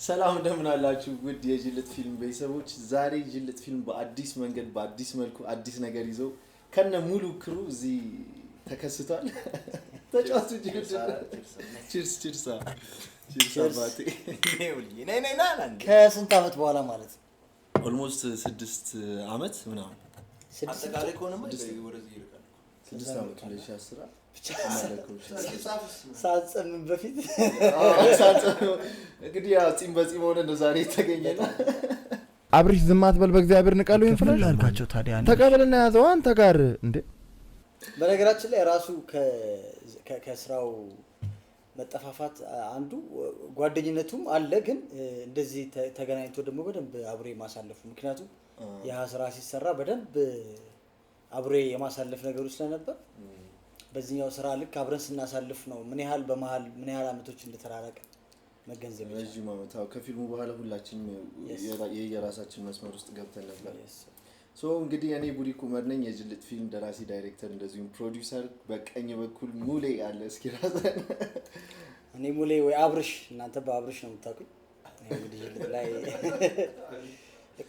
ሰላም እንደምን አላችሁ ውድ የጅልት ፊልም ቤተሰቦች። ዛሬ ጅልት ፊልም በአዲስ መንገድ በአዲስ መልኩ አዲስ ነገር ይዞ ከነ ሙሉ ክሩ እዚህ ተከስቷል። ተጫዋቹ ጅልት ቺርስ ቺርስ አባቴ ከስንት አመት በኋላ ማለት ነው? ኦልሞስት 6 አመት ምናምን አጠቃላይ ከሆነማ ወደዚህ ይርቃል። 6 አመት 2010 ሳጽምን በፊት እንግዲህ ያው ጺም በጺም ሆነ ነው ዛሬ የተገኘና አብርሽ ዝም አትበል በእግዚአብሔር ንቀሉ ይንፈላል አልካቸው። ታዲያ ተቀበልና ያዘው አንተ ጋር እንዴ። በነገራችን ላይ ራሱ ከስራው መጠፋፋት አንዱ ጓደኝነቱም አለ፣ ግን እንደዚህ ተገናኝቶ ደግሞ በደንብ አብሬ ማሳለፉ። ምክንያቱም ያ ስራ ሲሰራ በደንብ አብሬ የማሳለፍ ነገሩ ስለነበር በዚህኛው ስራ ልክ አብረን ስናሳልፍ ነው ምን ያህል በመሃል ምን ያህል አመቶች እንደተራራቀ መገንዘብ ይችላል። ረጅም አመት ከፊልሙ በኋላ ሁላችንም የራሳችን መስመር ውስጥ ገብተን ነበር። ሶ እንግዲህ እኔ ቡሪክ ኡመር ነኝ፣ የጅልት ፊልም ደራሲ ዳይሬክተር፣ እንደዚሁም ፕሮዲዩሰር። በቀኝ በኩል ሙሌ አለ። እስኪ ራስን እኔ ሙሌ ወይ አብርሽ፣ እናንተ በአብርሽ ነው የምታውቁኝ። እንግዲህ ጅልት ላይ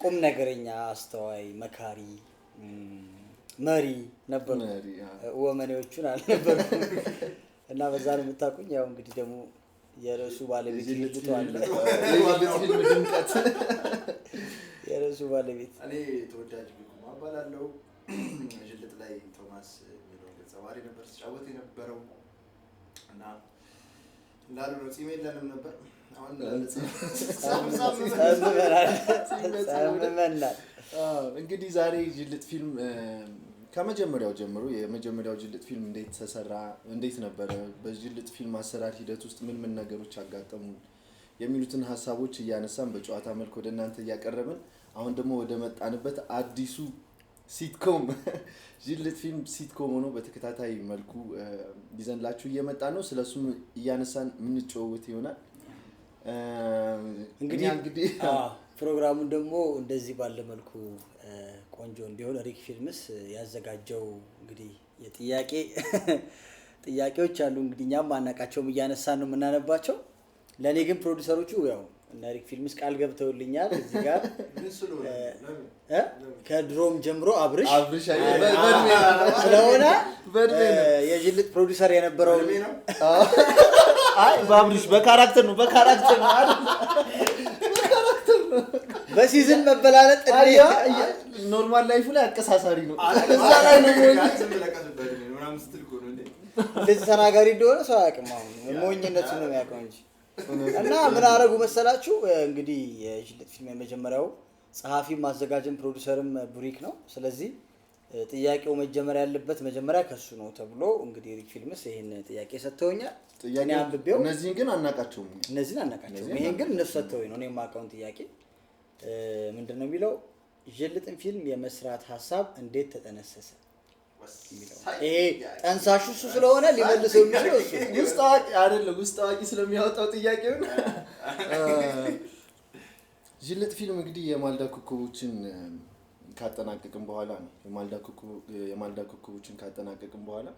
ቁም ነገረኛ፣ አስተዋይ፣ መካሪ፣ መሪ ነበር። ወመኔዎቹን አልነበርኩም እና በዛ ነው የምታውቁኝ። ያው እንግዲህ ደግሞ የርዕሱ ባለቤት ይልጥቷ አለ። የጅልት ፊልም ድምቀት የርዕሱ ባለቤት እኔ ተወዳጅ ቢቁም አባላለሁ። ጅልት ላይ ቶማስ የሚለው ገጸ ባህሪ ነበር ሲጫወት የነበረው እና እንዳሉ ነው። ጺም የለንም ነበር። አሁን ሳምመናል። እንግዲህ ዛሬ ጅልት ፊልም ከመጀመሪያው ጀምሮ የመጀመሪያው ጅልት ፊልም እንዴት ተሰራ፣ እንዴት ነበረ፣ በጅልት ፊልም አሰራር ሂደት ውስጥ ምን ነገሮች አጋጠሙ የሚሉትን ሀሳቦች እያነሳን በጨዋታ መልክ ወደ እናንተ እያቀረብን አሁን ደግሞ ወደ መጣንበት አዲሱ ሲትኮም ጅልት ፊልም ሲትኮም ሆኖ በተከታታይ መልኩ ይዘንላችሁ እየመጣ ነው። ስለሱም እያነሳን የምንጨዋወት ይሆናል። እንግዲህ ፕሮግራሙን ደግሞ እንደዚህ ባለ መልኩ ቆንጆ እንዲሆን ሪክ ፊልምስ ያዘጋጀው እንግዲህ ጥያቄዎች አሉ። እንግዲህ እኛም ማናቃቸውም እያነሳን ነው የምናነባቸው። ለኔ ግን ፕሮዲዩሰሮቹ ያው እና ሪክ ፊልምስ ቃል ገብተውልኛል እዚህ ጋር ከድሮም ጀምሮ አብርሽ ስለሆነ የጅልት ፕሮዲዩሰር የነበረው አይ በአብርሽ በካራክተር ነው አይደል? በሲዝን መበላለጥ ኖርማል ላይፉ ላይ አቀሳሳሪ ነው። እዛ ላይ ነው እንደዚህ ተናጋሪ እንደሆነ ሰው አያውቅም። አሁን ሞኝነቱን ነው የሚያውቀው እንጂ። እና ምን አደረጉ መሰላችሁ? እንግዲህ የጅልት ፊልም የመጀመሪያው ጸሐፊም ማዘጋጅም ፕሮዲዩሰርም ቡሪክ ነው። ስለዚህ ጥያቄው መጀመሪያ ያለበት መጀመሪያ ከሱ ነው ተብሎ እንግዲህ ሪክ ፊልምስ ይሄን ጥያቄ ሰጥተውኛል። እኔ አንብቤው እነዚህን ግን አናቃቸውም። ይሄን ግን እነሱ ሰጥተውኝ ነው እኔ የማውቀውን ጥያቄ ምንድነው የሚለው ጅልትን ፊልም የመስራት ሀሳብ እንዴት ተጠነሰሰ የሚለው። ይሄ ጠንሳሹ እሱ ስለሆነ ሊመልሰው የሚችለው እሱ ውስጥ አዋቂ አይደለም። ውስጥ አዋቂ ስለሚያወጣው ጥያቄው ጅልት ፊልም እንግዲህ የማልዳ ኮከቦችን ካጠናቀቅን በኋላ ነው የማልዳ ኮከቦችን ካጠናቀቅን በኋላ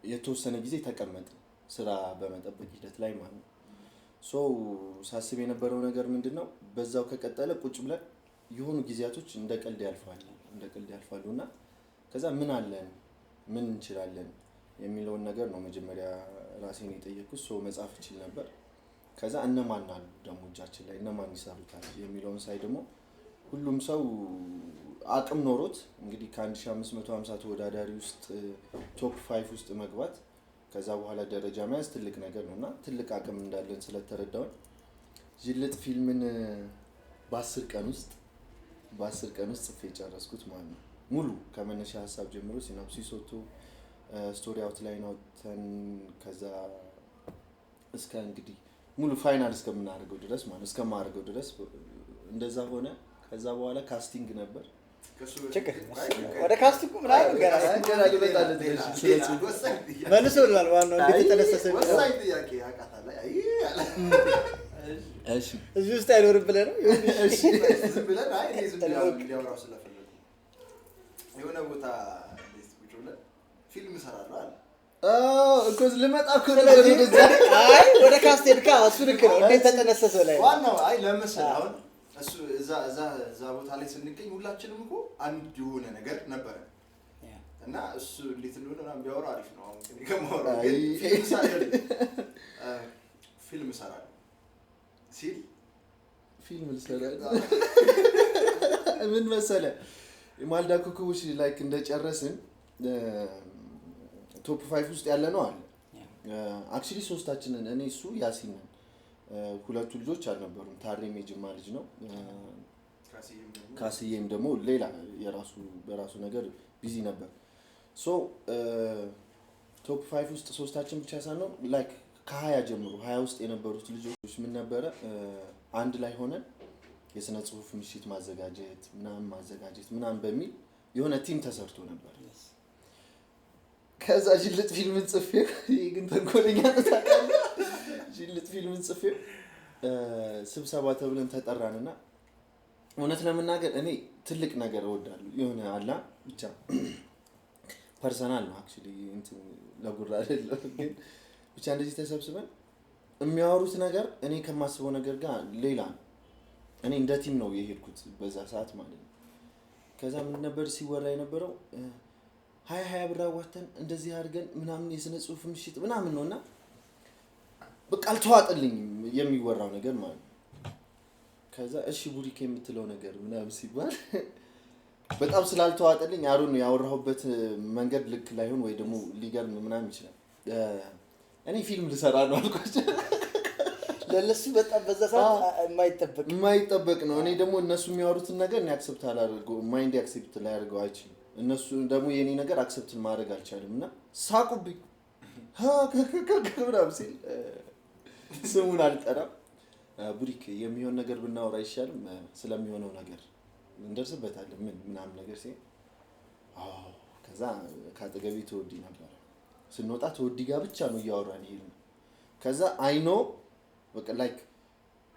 የተወሰነ ጊዜ ተቀመጠ ስራ በመጠበቅ ሂደት ላይ ማለት ነው። ሶ ሳስብ የነበረው ነገር ምንድነው በዛው ከቀጠለ ቁጭ ብለን የሆኑ ጊዜያቶች እንደ ቀልድ ያልፋሉና ከዛ ምን አለን ምን እንችላለን የሚለውን ነገር ነው መጀመሪያ ራሴን የጠየቅኩት። ሶ መጻፍ እችል ነበር። ከዛ እነማን አሉ ደግሞ እጃችን ላይ እነማን ይሰሩታል የሚለውን ሳይ ደግሞ ሁሉም ሰው አቅም ኖሮት እንግዲህ ከ1550 ተወዳዳሪ ውስጥ ቶፕ 5 ውስጥ መግባት ከዛ በኋላ ደረጃ መያዝ ትልቅ ነገር ነውና ትልቅ አቅም እንዳለን ስለተረዳው ጅልት ፊልምን በ10 ቀን ውስጥ ጽፌ ጨረስኩት ማለት ነው። ሙሉ ከመነሻ ሀሳብ ጀምሮ ሲናፕሲስ ወጥቶ ስቶሪ አውትላይን አውጥተን ከዛ እስከ እንግዲህ ሙሉ ፋይናል እስከምናደርገው ድረስ ማለት እስከማደርገው ድረስ እንደዛ ሆነ። ከዛ በኋላ ካስቲንግ ነበር። ወደ ካስቲንግ ምናምን ገና ይመጣል። መልሶ ይላል ዋናው እንዴት ተነሰሰ ወሳኝ ጥያቄ አቃታለ። እሺ እዚህ ውስጥ አይኖርም ብለህ ነው? እሺ ዝም ብለን እኔ ዝም ብለን እንዲያወራው ስለፈለኩ የሆነ ቦታ ቁጭ ብለን ፊልም እሰራለሁ አለ። እኮ ልመጣ እኮ አይ ወደ ካስቴድካ እሱ ልክ ነው። እንዴት ተጠነሰሰ ላይ ዋናው አይ ለምሳሌ አሁን እሱ እዛ ቦታ ላይ ስንገኝ ሁላችንም እኮ አንድ የሆነ ነገር ነበረ እና እሱ እንዴት እንደሆነ ምናምን ቢያወራ አሪፍ ነው። አሁን እኔ ከማወራው ፊልም እሰራለሁ ሲል ፊልም ልሰራለሁ ምን መሰለህ የማልዳ ኮከቦች ላይክ እንደጨረስን ቶፕ 5 ውስጥ ያለ ነው አለ አክቹሊ ሶስታችንን እኔ እሱ ያሲን ነን ሁለቱ ልጆች አልነበሩም ታሬም የጅማ ልጅ ነው ካስዬም ደግሞ ሌላ በራሱ ነገር ቢዚ ነበር ሶ ቶፕ 5 ውስጥ ሶስታችን ብቻ ሳንሆን ላይክ ከ20 ጀምሮ 20 ውስጥ የነበሩት ልጆች ምን ነበረ አንድ ላይ ሆነን የስነ ጽሁፍ ምሽት ማዘጋጀት ምናምን በሚል የሆነ ቲም ተሰርቶ ነበር ከዛ ጅልጥ ፊልምን ጽፌ ግን ተንኮለኛ ተታቀለ ጅልጥ ፊልምን ጽፌ ስብሰባ ተብለን ተጠራንና እውነት ለመናገር እኔ ትልቅ ነገር እወዳለሁ የሆነ አላ ብቻ ፐርሰናል ነው አክቹሊ እንትን ለጉራ አይደለም ግን ብቻ እንደዚህ ተሰብስበን የሚያወሩት ነገር እኔ ከማስበው ነገር ጋር ሌላ ነው እኔ እንደ ቲም ነው የሄድኩት በዛ ሰዓት ማለት ነው ከዛ ምን ነበር ሲወራ የነበረው 20 ብር አዋተን እንደዚህ አድርገን ምናምን የስነ ጽሁፍ ምሽት ምናምን ነውና በቃ አልተዋጠልኝም የሚወራው ነገር ማለት ነው ከዛ እሺ ቡሪክ የምትለው ነገር ምናምን ሲባል በጣም ስላልተዋጠልኝ አሩ ነው ያወራሁበት መንገድ ልክ ላይሆን ወይ ደግሞ ሊገርም ምናምን ይችላል እኔ ፊልም ልሰራ ነው አልኳቸው ለነሱ በጣም በዛ ሰዓት የማይጠበቅ ነው እኔ ደግሞ እነሱ የሚያወሩትን ነገር እኔ አክሰፕት አላደርገው ማይንድ አክሰፕት ላያደርገው አይችልም እነሱ ደግሞ የኔ ነገር አክሰፕት ማድረግ አልቻለምና ሳቁብኝ ምናምን ሲል ስሙን አልጠራም ቡሪክ የሚሆን ነገር ብናወራ አይሻልም ስለሚሆነው ነገር እንደርስበታለን ምናምን ነገር ሲል ከዛ ካጠገቤ ተወዲ ነበር ስንወጣ ተወዲ ጋር ብቻ ነው እያወራን ይሄን ከዛ አይኖ በቃ ላይክ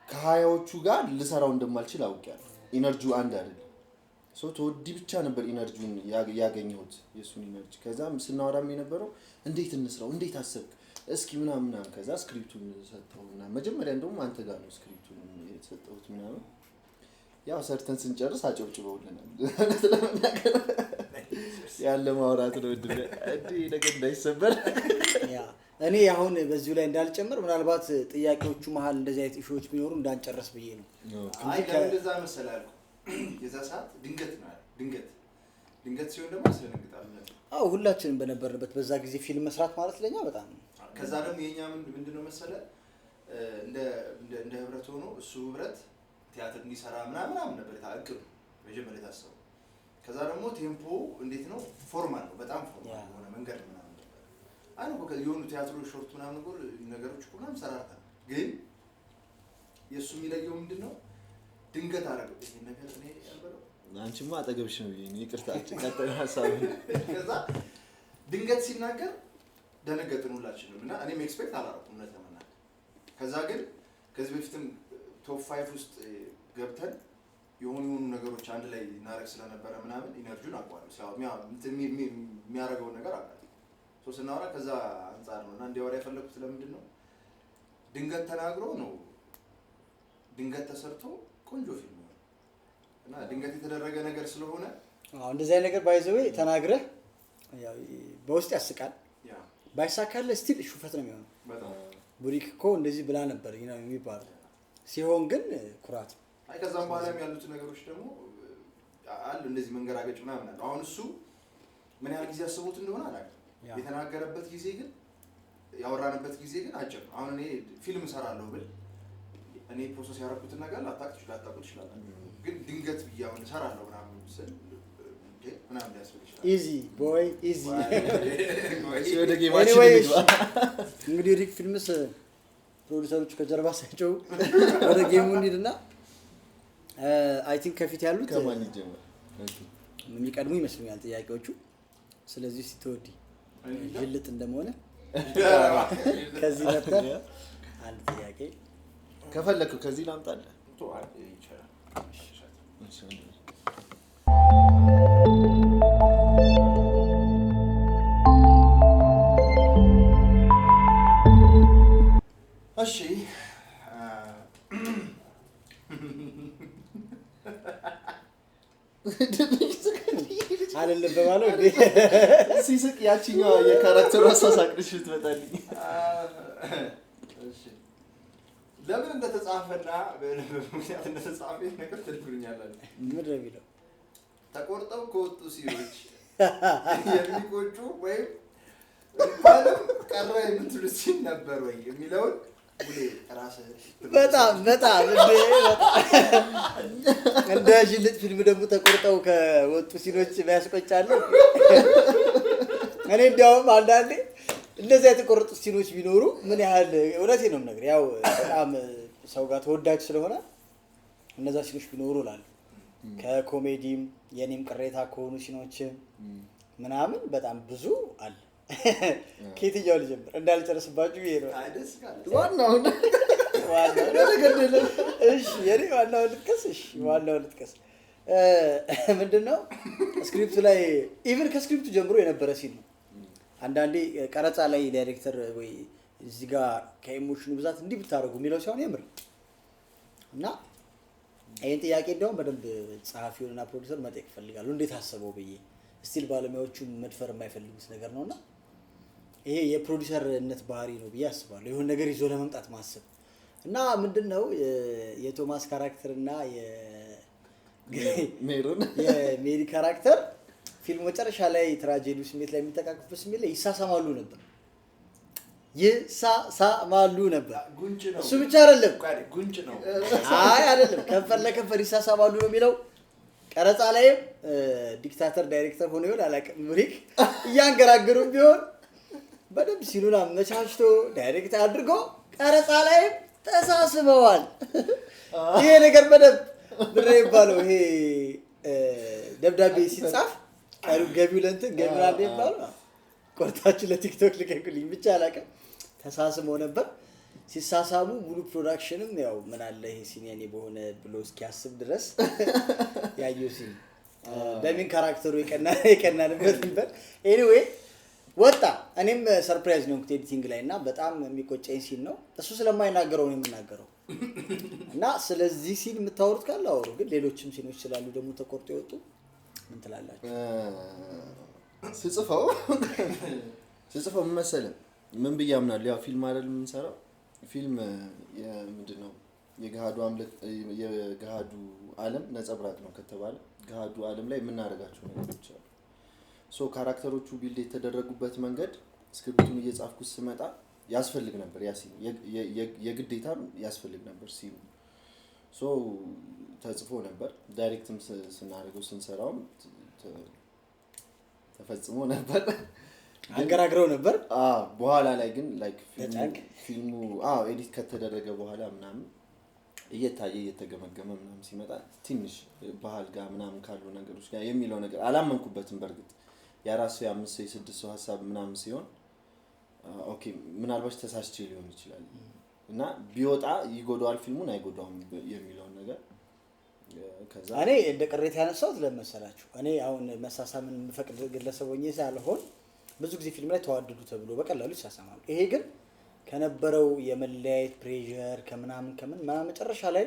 ከሀያዎቹ ጋር ልሰራው እንደማልችል አውቄያለሁ ኢነርጂው አንድ አይደለም ሶ ተወዲ ብቻ ነበር ኢነርጂውን ያገኘሁት የሱን ኢነርጂ ከዛም ስናወራም የነበረው እንዴት እንስራው እንዴት አሰብክ እስኪ ምናምን ከዛ ስክሪፕቱን ሰጠውና መጀመሪያ እንደውም አንተ ጋር ነው ስክሪፕቱን የተሰጠሁት ምናምን ያው ሰርተን ስንጨርስ አጨብጭበውልናል ያለ ማውራት ነው እንዴ ነገር እንዳይሰበር ያ እኔ አሁን በዚሁ ላይ እንዳልጨምር ምናልባት ጥያቄዎቹ መሃል እንደዚህ አይነት ኢሹዎች ቢኖሩ እንዳንጨርስ ብዬ ነው አይ ለዛ መሰላል የዛ ሰዓት ድንገት ሲሆን ደግሞ ስለነግጣለን ሁላችንም በነበርንበት በዛ ጊዜ ፊልም መስራት ማለት ለኛ በጣም ከዛ ደግሞ የኛ ምንድነው መሰለ እንደ ህብረት ሆኖ እሱ ህብረት ቲያትር እንዲሰራ ምናምን ነበር ታቅዱ መጀመሪያ ታሰበው ከዛ ደግሞ ቴምፖ እንዴት ነው ፎርማል ነው በጣም ፎርማል ሆነ መንገድ ምናምን አይ ነው ከየሆኑ ቲያትሮች ሾርት ምናምን ነገሮች ምናምን ሰራርታ ግን የሱ የሚለየው ምንድነው ድንገት አረጋው ይሄን ነገር እኔ ያልበለው አንቺማ አጠገብሽ ነው ይቅርታ ቀጥታ ሐሳብ ከዛ ድንገት ሲናገር ደነገጥን ሁላችንም እና እኔም ኤክስፔክት አላረኩም ነተመና ከዛ ግን ከዚህ በፊትም ቶፕ 5 ውስጥ ገብተን የሆኑ ነገሮች አንድ ላይ እናረግ ስለነበረ ምናምን ኢነርጂውን አቋርጥ ስለዚህ የሚያረጋው ነገር አቃለ ሶ ስናወራ ከዛ አንፃር ነውና እንዲያወራ የፈለኩት ለምንድን ነው ድንገት ተናግሮ ነው ድንገት ተሰርቶ ቆንጆ ፊልም ነው እና ድንገት የተደረገ ነገር ስለሆነ እንደዚህ አይነት ነገር ባይዘው ተናግረህ ያው በውስጥ ያስቃል ባይሳካለ ስቲል ሹፈት ነው የሚሆነው በጣም ቡሪክ እኮ እንደዚህ ብላ ነበር የሚባለው ሲሆን ግን ኩራት አይ ከዛም በኋላም ያሉት ነገሮች ደግሞ አሉ እንደዚህ መንገራገጭ ምናምን አለ አሁን እሱ ምን ያህል ጊዜ አስቦት እንደሆነ አላውቅም የተናገረበት ጊዜ ግን ያወራንበት ጊዜ ግን አጭር አሁን እኔ ፊልም እሰራለሁ ብል እኔ ፕሮሰስ ያደረኩትን ነገር ላታውቁት ይችላል ግን ድንገት ቢያውን እሰራለሁ ምናምን ስል ምናምን ሊያስብል ይችላል ኢዚ ቦይ ኢዚ ወደ ጌማችን ይግባ እንግዲህ ሪክ ፊልምስ ፕሮዲዩሰሮቹ ከጀርባ ሳይጨው ወደ ጌሙ እንሂድና አይ ቲንክ ከፊት ያሉት ከማን ይጀምር የሚቀድሙ ይመስሉኛል ጥያቄዎቹ ስለዚህ ሲተወዲ ጅልጥ እንደሆነ ከዚህ መጣ አንድ ጥያቄ ከፈለኩ ከዚህ ላምጣልህ ቶ ይቻላል እሺ አይደለም በማለት እንዴ ሲስቅ ያቺኛው የካራክተሩ አሳሳቅሽ ትመጣልኝ። እሺ ለምን እንደተጻፈና በምክንያት እንደተጻፈ ነገር ትልኩልኛላችሁ። ምን ነው የሚለው? ተቆርጠው ከወጡ ሲሮች የሚቆጩ ወይም ባለም ቀረ የምትሉት ሲል ነበር ወይ የሚለውን ሁሌ ራስህ በጣም እንደ ሽልጥ ፊልም ደግሞ ተቆርጠው ከወጡ ሲኖች የሚያስቆጫሉ። እኔ እንዲያውም አንዳንዴ እንደዚያ የተቆረጡ ሲኖች ቢኖሩ ምን ያህል እውነቴን ነው የምነግርህ፣ ያው በጣም ሰው ጋር ተወዳጅ ስለሆነ እነዛ ሲኖች ቢኖሩ እላለሁ። ከኮሜዲም የኔም ቅሬታ ከሆኑ ሲኖችም ምናምን በጣም ብዙ አለ። ከየትኛው ልጀምር እንዳልጨርስባችሁ ይሄ ነው ዋናው እሺ የኔ ዋናው ልጥቀስ ምንድነው ስክሪፕቱ ላይ ኢቭን ከስክሪፕቱ ጀምሮ የነበረ ሲን ነው። አንዳንዴ ቀረጻ ላይ ዳይሬክተር ወይ እዚህ ጋር ከኢሞሽኑ ብዛት እንዲህ ብታደርጉ የሚለው ሲሆን የምር እና ይሄን ጥያቄ እንደውም በደንብ ጸሐፊውንና ፕሮዲዩሰር መጠየቅ ፈልጋለሁ። እንዴት አሰበው ብዬ ስቲል ባለሙያዎቹ መድፈር የማይፈልጉት ነገር ነውና ይሄ የፕሮዲዩሰርነት ባህሪ ነው ብዬ አስባለሁ። የሆነ ነገር ይዞ ለመምጣት ማሰብ እና ምንድነው የቶማስ ካራክተር እና የሜሪ ካራክተር ፊልም መጨረሻ ላይ ትራጀዲ ስሜት ላይ የሚተቃቀፉበት ስሜት ላይ ይሳሳማሉ ነበር። እሱ ብቻ አይደለም ጉንጭ ነው። አይ አይደለም ከንፈር ለከንፈር ይሳሳማሉ ነው የሚለው። ቀረጻ ላይም ዲክታተር ዳይሬክተር ሆኖ ይሆን አላውቅም ሙሪክ እያንገራገሩም ቢሆን በደንብ ሲሉን አመቻችቶ ዳይሬክት አድርጎ ቀረጻ ላይም ተሳስበዋል። ይሄ ነገር በደንብ ብሬ ይባለው ይሄ ደብዳቤ ሲጻፍ ቀሪው ገቢው ለእንትን ገቢው አለ ይባላል። ቆርጣችሁ ለቲክቶክ ልከኩልኝ ብቻ አላውቅም። ተሳስመው ነበር። ሲሳሳሙ ሙሉ ፕሮዳክሽንም ያው ምን አለ ይሄ ሲኒያኔ በሆነ ብሎ እስኪያስብ ድረስ ያየው ሲን በሚን ካራክተሩ የቀናንበት ነበር። ኤኒዌይ ወጣ። እኔም ሰርፕራይዝ ነው ኤዲቲንግ ላይ እና በጣም የሚቆጨኝ ሲን ነው። እሱ ስለማይናገረው ነው የምናገረው እና ስለዚህ ሲን የምታወሩት ካለ አወሩ። ግን ሌሎችም ሲኖች ስላሉ ደግሞ ተቆርጦ ይወጡ ምን ትላላችሁ? ስጽፈው ምን መሰለህ ምን ብዬ አምናለሁ። ያው ፊልም አይደል የምንሰራው ፊልም ምንድነው የገሃዱ ዓለም ነጸብራቅ ነው ከተባለ ገሃዱ ዓለም ላይ የምናደርጋቸው ነገሮች አሉ። ሶ ካራክተሮቹ ቢልድ የተደረጉበት መንገድ ስክሪፕቱን እየጻፍኩት ስመጣ ያስፈልግ ነበር። ያ ሲን የግዴታም ያስፈልግ ነበር ሲኑ። ሶ ተጽፎ ነበር። ዳይሬክትም ስናደርገው ስንሰራውም ተፈጽሞ ነበር። አንገራግረው ነበር። በኋላ ላይ ግን ላይክ ፊልሙ ኤዲት ከተደረገ በኋላ ምናምን እየታየ እየተገመገመ ምናምን ሲመጣ ትንሽ ባህል ጋር ምናምን ካሉ ነገሮች ጋር የሚለው ነገር አላመንኩበትም። በርግጥ የራሱ የአምስት የስድስት ሰው ሀሳብ ምናምን ሲሆን ኦኬ ምናልባት ተሳስቼ ሊሆን ይችላል እና ቢወጣ ይጎዳዋል ፊልሙን አይጎዳውም የሚለው ነገር ከዛ እኔ እንደ ቅሬታ ያነሳሁት ለመሰላችሁ እኔ አሁን መሳሳምን የምፈቅድ ግለሰብ ሆኜ ሳልሆን ብዙ ጊዜ ፊልም ላይ ተዋደዱ ተብሎ በቀላሉ ይሳሳማሉ። ይሄ ግን ከነበረው የመለያየት ፕሬሸር ከምን መጨረሻ ላይ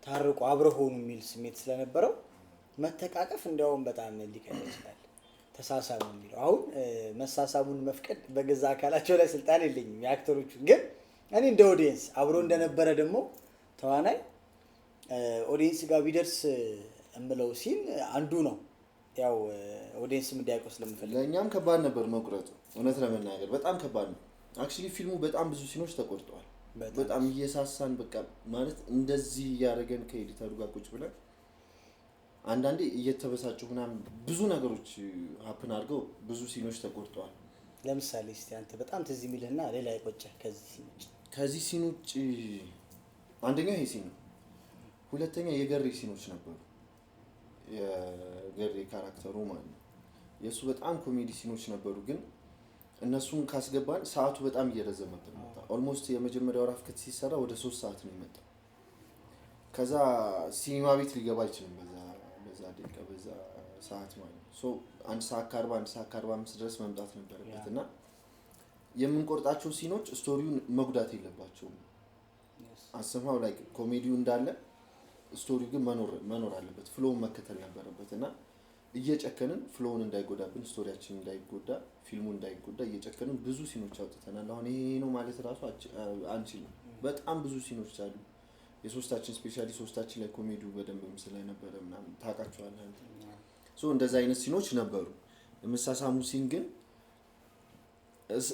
ታርቆ አብረው ሆኑ የሚል ስሜት ስለነበረው መተቃቀፍ እንዲያውም በጣም ሊቀር ይችላል። ተሳሳሙ የሚለው አሁን መሳሳሙን መፍቀድ በገዛ አካላቸው ላይ ስልጣን የለኝም የአክተሮቹ። ግን እኔ እንደ ኦዲየንስ አብሮ እንደነበረ ደግሞ ተዋናይ ኦዲየንስ ጋር ቢደርስ እምለው ሲን አንዱ ነው። ያው ኦዲየንስም እንዲያውቀው ስለምፈልግ ለኛም ከባድ ነበር መቁረጡ። እውነት ለመናገር በጣም ከባድ ነው። አክቹሊ ፊልሙ በጣም ብዙ ሲኖች ተቆርጠዋል። በጣም እየሳሳን በቃ ማለት እንደዚህ ያደረገን ከኤዲተሩ ጋር ቁጭ ብለን አንዳንዴ እየተበሳጩ ምናምን ብዙ ነገሮች ሀፕን አድርገው ብዙ ሲኖች ተቆርጠዋል። ለምሳሌ እስቲ አንተ በጣም ትዝ የሚልህና ሌላ የቆጨ ከዚህ ሲኖች አንደኛው ይሄ ሲን ነው። ሁለተኛ የገሬ ሲኖች ነበሩ። የገሬ ካራክተሩ ማለት ነው። የሱ በጣም ኮሜዲ ሲኖች ነበሩ። ግን እነሱን ካስገባን ሰዓቱ በጣም እየረዘመብን መጣ። ኦልሞስት የመጀመሪያው ራፍ ከት ሲሰራ ወደ 3 ሰዓት ነው የመጣው። ከዛ ሲኒማ ቤት ሊገባ አይችልም በዛ ደቂቃ በዛ ሰዓት ማለት ነው። ሶ 1 ሰዓት ከ40 1 ሰዓት ከ45 ድረስ መምጣት ነበረበት እና የምንቆርጣቸው ሲኖች ስቶሪውን መጉዳት የለባቸውም። አሰማው ላይ ኮሜዲው እንዳለ ስቶሪ ግን መኖር አለበት፣ ፍሎውን መከተል ነበረበት እና እየጨከንን ፍሎውን እንዳይጎዳብን፣ ስቶሪያችን እንዳይጎዳ፣ ፊልሙ እንዳይጎዳ እየጨከንን ብዙ ሲኖች አውጥተናል። አሁን ይሄ ነው ማለት ራሱ አንችልም። በጣም ብዙ ሲኖች አሉ። የሶስታችን ስፔሻሊ ሶስታችን ላይ ኮሜዲው በደንብ ስለነበረ ምናምን ታውቃቸዋለህ አንተ። ሶ እንደዛ አይነት ሲኖች ነበሩ። የመሳሳሙ ሲን ግን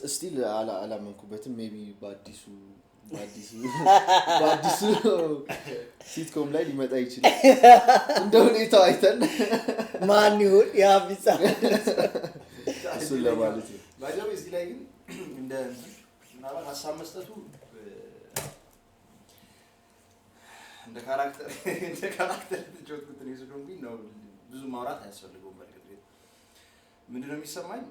ስቲል አላመንኩበትም። ሜቢ በአዲሱ ሲትኮም ላይ ሊመጣ ይችላል እንደ ሁኔታው አይተን ማን ይሁን ያ ቢጻ እሱን ለማለት ነው። ባይዘው እዚህ ላይ ግን እንደ ምናልባት ሀሳብ መስጠቱ እንደ ካራክተር ተጫወትኩት ነው ስለሆንኩኝ ነው ብዙ ማውራት አያስፈልገውም። በርግጥ ምንድነው የሚሰማኝ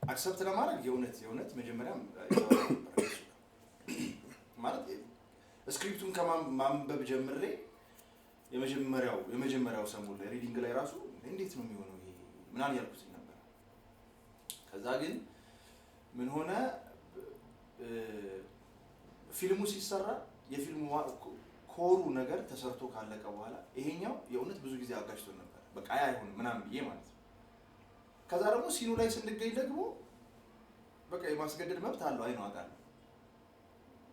አክሰፕት ለማድረግ የእውነት መጀመሪያም ማለት ስክሪፕቱን ከማንበብ ጀምሬ የመጀመሪያው ሰሞን ላይ ሪዲንግ ላይ ራሱ እንዴት ነው የሚሆነው ይሄ ምናምን ያልኩት ነበር። ከዛ ግን ምን ሆነ ፊልሙ ሲሰራ የፊልሙ ኮሩ ነገር ተሰርቶ ካለቀ በኋላ ይሄኛው የእውነት ብዙ ጊዜ አጋጭቶ ነበር። በቃ አይሆንም ምናምን ብዬ ማለት ነው። ከዛ ደግሞ ሲኑ ላይ ስንገኝ ደግሞ በቃ የማስገደድ መብት አለው አይኑ አጋር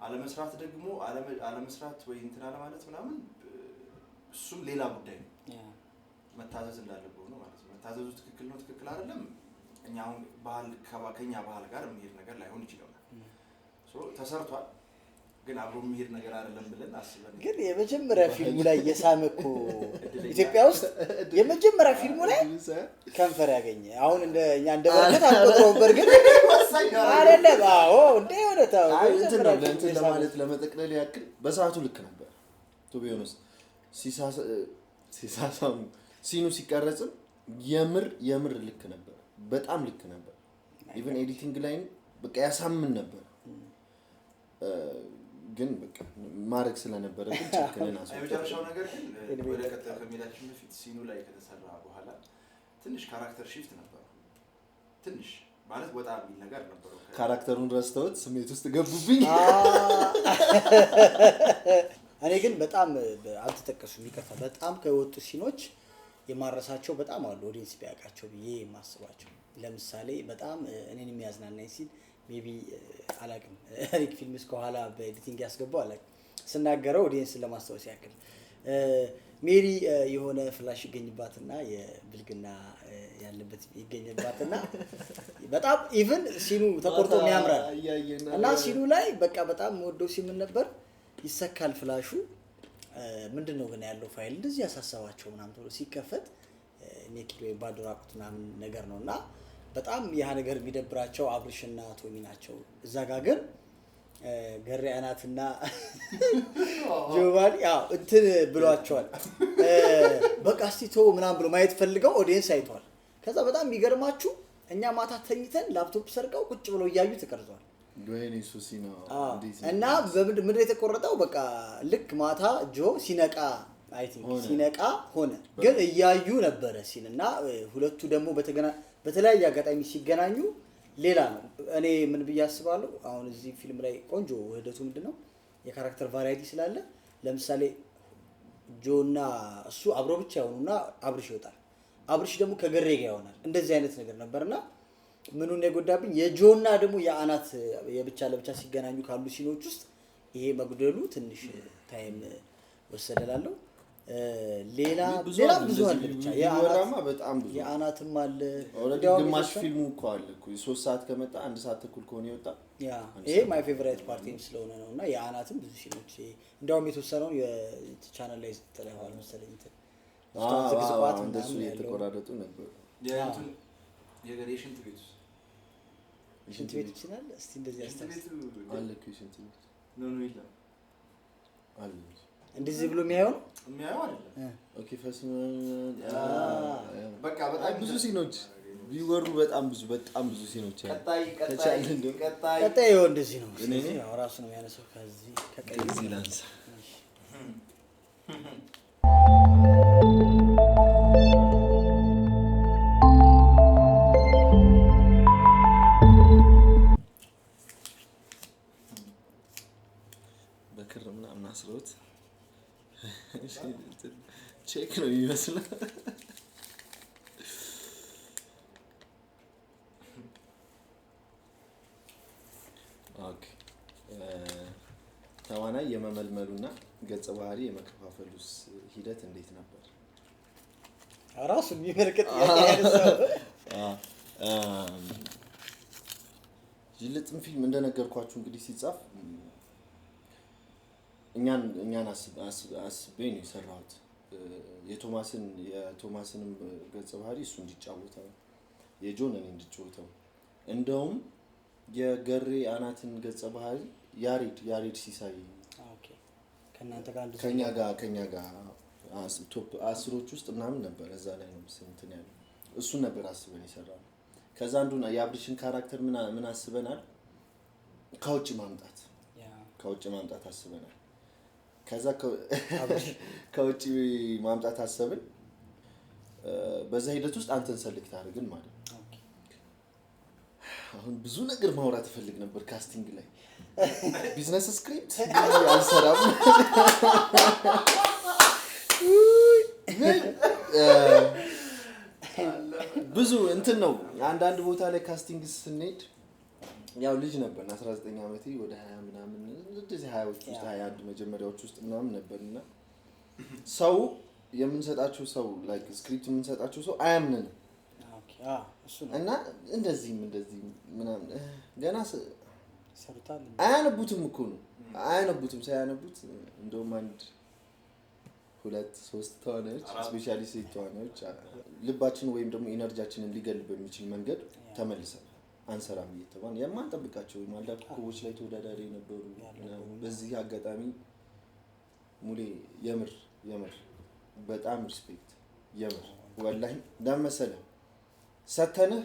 አለመስራት ደግሞ አለመስራት ወይ እንትን አለ ማለት ምናምን እሱም ሌላ ጉዳይ ነው። መታዘዝ እንዳለበት ነው ማለት ነው። መታዘዙ ትክክል ነው ትክክል አይደለም እኛ አሁን ከኛ ባህል ጋር የሚሄድ ነገር ላይሆን ይችላል። ተሰርቷል ግን አብሮ የሚሄድ ነገር አይደለም ብለን አስበን ግን የመጀመሪያ ፊልሙ ላይ የሳመኮ ኢትዮጵያ ውስጥ የመጀመሪያ ፊልሙ ላይ ከንፈር ያገኘ አሁን እንደኛ እንደበረከት አልቆጥረውም። በርግጥ አይደለም አዎ እንደ እውነታው እንትን ለማለት ለመጠቅለል ያክል በሰዓቱ ልክ ነበር። ቱ ቢ ኦነስት ሲሳሳሙ ሲኑ ሲቀረጽም የምር ልክ ነበር፣ በጣም ልክ ነበር። ኢቭን ኤዲቲንግ ላይ በቃ ያሳምን ነበር። ግን በቃ ማረክ ስለነበረ ግን ቸክነን አሰብኩ። የመጨረሻው ነገር ግን ወደ ቀጣዩ ከመሄዳችን በፊት ሲኑ ላይ ከተሰራ በኋላ ትንሽ ካራክተር ሺፍት ነበር። ትንሽ ማለት ወጣ ቢል ነገር ነበር። ካራክተሩን ረስተውት ስሜት ውስጥ ገቡብኝ። እኔ ግን በጣም አልተጠቀሱም ይከፋ በጣም ከወጡ ሲኖች የማረሳቸው በጣም አሉ። ኦዲየንስ ቢያውቃቸው ብዬ የማስባቸው ለምሳሌ በጣም እኔን የሚያዝናናኝ ሲል ሜቢ አላቅም ሪክ ፊልምስ ከኋላ በኤዲቲንግ ያስገባው አላቅም ስናገረው ኦዲየንስን ለማስታወስ ያክል ሜሪ የሆነ ፍላሽ ይገኝባትና የብልግና ያለበት ይገኝባትና በጣም ኢቭን ሲኑ ተቆርጦ የሚያምራል እና ሲኑ ላይ በቃ በጣም ወደው ሲምን ነበር ይሰካል ፍላሹ ምንድነው ግን ያለው ፋይል እንደዚህ ያሳሰባቸው ምናምን ተብሎ ሲከፈት ኔክድ ወይ ባዶራቁት ምናምን ነገር ነውና በጣም ያ ነገር የሚደብራቸው አብርሽና ቶሚ ናቸው። እዛ ጋር ግን ገሪያናትና ጆቫኒ እንትን ብሏቸዋል። በቃ እስቲ ተው ምናምን ብሎ ማየት ፈልገው ኦዲየንስ አይቷል። ከዛ በጣም የሚገርማችሁ እኛ ማታ ተኝተን ላፕቶፕ ሰርቀው ቁጭ ብለው እያዩ ተቀርጿል። ዶይኒ ሱሲና እና ምንድን የተቆረጠው በቃ ልክ ማታ ጆ ሲነቃ አይ ቲንክ ሲነቃ ሆነ ግን እያዩ ነበረ ሲልና ሁለቱ ደግሞ በተለያየ አጋጣሚ ሲገናኙ ሌላ ነው። እኔ ምን ብዬ አስባለሁ አሁን እዚህ ፊልም ላይ ቆንጆ ወህደቱ ምንድነው የካራክተር ቫሪያቲ ስላለ ለምሳሌ ጆና እሱ አብሮ ብቻ ይሆኑና አብርሽ ይወጣል። አብርሽ ደግሞ ከገሬ ጋር ይሆናል። እንደዚህ አይነት ነገር ነበርና ምኑን የጎዳብኝ የጆና ደግሞ የአናት የብቻ ለብቻ ሲገናኙ ካሉ ሲኖች ውስጥ ይሄ መጉደሉ ትንሽ ታይም ወሰደላለው። ሌላ ብዙ አለ ብቻ ያወራማ በጣም ብዙ የአናትም አለ ኦሬዲ ግማሽ ፊልሙ እኮ አለ እኮ 3 ሰዓት ከመጣ 1 ሰዓት ተኩል ከሆነ ይወጣ ይሄ ማይ ፌቨራይት ፓርቲም ስለሆነ ነውና የአናትም ብዙ ሲኖች እንደውም የተወሰነው የቻናል ላይ ተለዋል መሰለኝ እንትን ዝግዝቋት እንደሱ የተቆራረጡ ነበር። የእንትን የገሬሽን ትቤት ሽንት ቤት ይችላል እስቲ እንደዚህ አስተምር አለ እኮ ሽንት ቤት ነው ይላል አለ እንደዚህ ብሎ የሚያየው አይደለም። ኦኬ ፈስማ በቃ በጣም ብዙ ሲኖች ቢወሩ በጣም ብዙ ሲኖች ቀጣይ ይኸው እንደዚህ ነው። ስለዚህ ያው ራሱ ነው የሚያነሳው ከዚህ ከዚህ ላንሳ በክር ምናምን አስሮት ነው የሚመስለው። ኦኬ ተዋናይ የመመልመሉና ገጸ ባህሪ የመከፋፈሉስ ሂደት እንዴት ነበር? ራሱ የሚመለከት ያያለው ጅልጥን ፊልም እንደነገርኳችሁ እንግዲህ ሲጻፍ እኛን አስቤ ነው የሰራሁት። የቶማስንም ገጸ ባህሪ እሱ እንዲጫወተው የጆን እኔ እንዲጫወተው እንደውም የገሬ አናትን ገጸ ባህሪ ያሬድ ሲሳይ ከእናንተ ጋር ከኛ ጋር ቶፕ 10 ውስጥ ምናምን ነበር። እዛ ላይ ነው እንትን ያለው እሱን ነበር አስበን የሰራነው። ከዛ አንዱን የአብሪሽን ካራክተር ምን አስበናል? ከውጭ ማምጣት አስበናል። ከዛ ከውጭ ማምጣት አሰብን። በዛ ሂደት ውስጥ አንተን ሰልክት አድርገን ማለት ነው። አሁን ብዙ ነገር ማውራት እፈልግ ነበር ካስቲንግ ላይ ቢዝነስ ስክሪፕት አልሰራም። ብዙ እንትን ነው። አንዳንድ ቦታ ላይ ካስቲንግ ስንሄድ ያው ልጅ ነበር 19 ዓመቴ ወደ 20 ምናምን እንደዚህ 20ዎች ውስጥ 21 መጀመሪያዎች ውስጥ ምናምን ነበርና ሰው የምንሰጣቸው ሰው ላይክ ስክሪፕት የምንሰጣቸው ሰው አያምነንም። እና እንደዚህ ምናምን ገና ሰርታል አያነቡትም እኮ ነው ሳያነቡት እንደውም 1-2-3 ተዋናዮች ስፔሻሊ ሴት ተዋናዮች ልባችን ወይም ደግሞ ኢነርጂያችንን ሊገል በሚችል መንገድ ተመልሰን አንሰራም እየተባልን የማንጠብቃቸው ማልዳ ኮኮቦች ላይ ተወዳዳሪ ነበሩ። በዚህ አጋጣሚ ሙሌ የምር በጣም ሪስፔክት የምር ወላሂ እንዳመሰለ ሰተነህ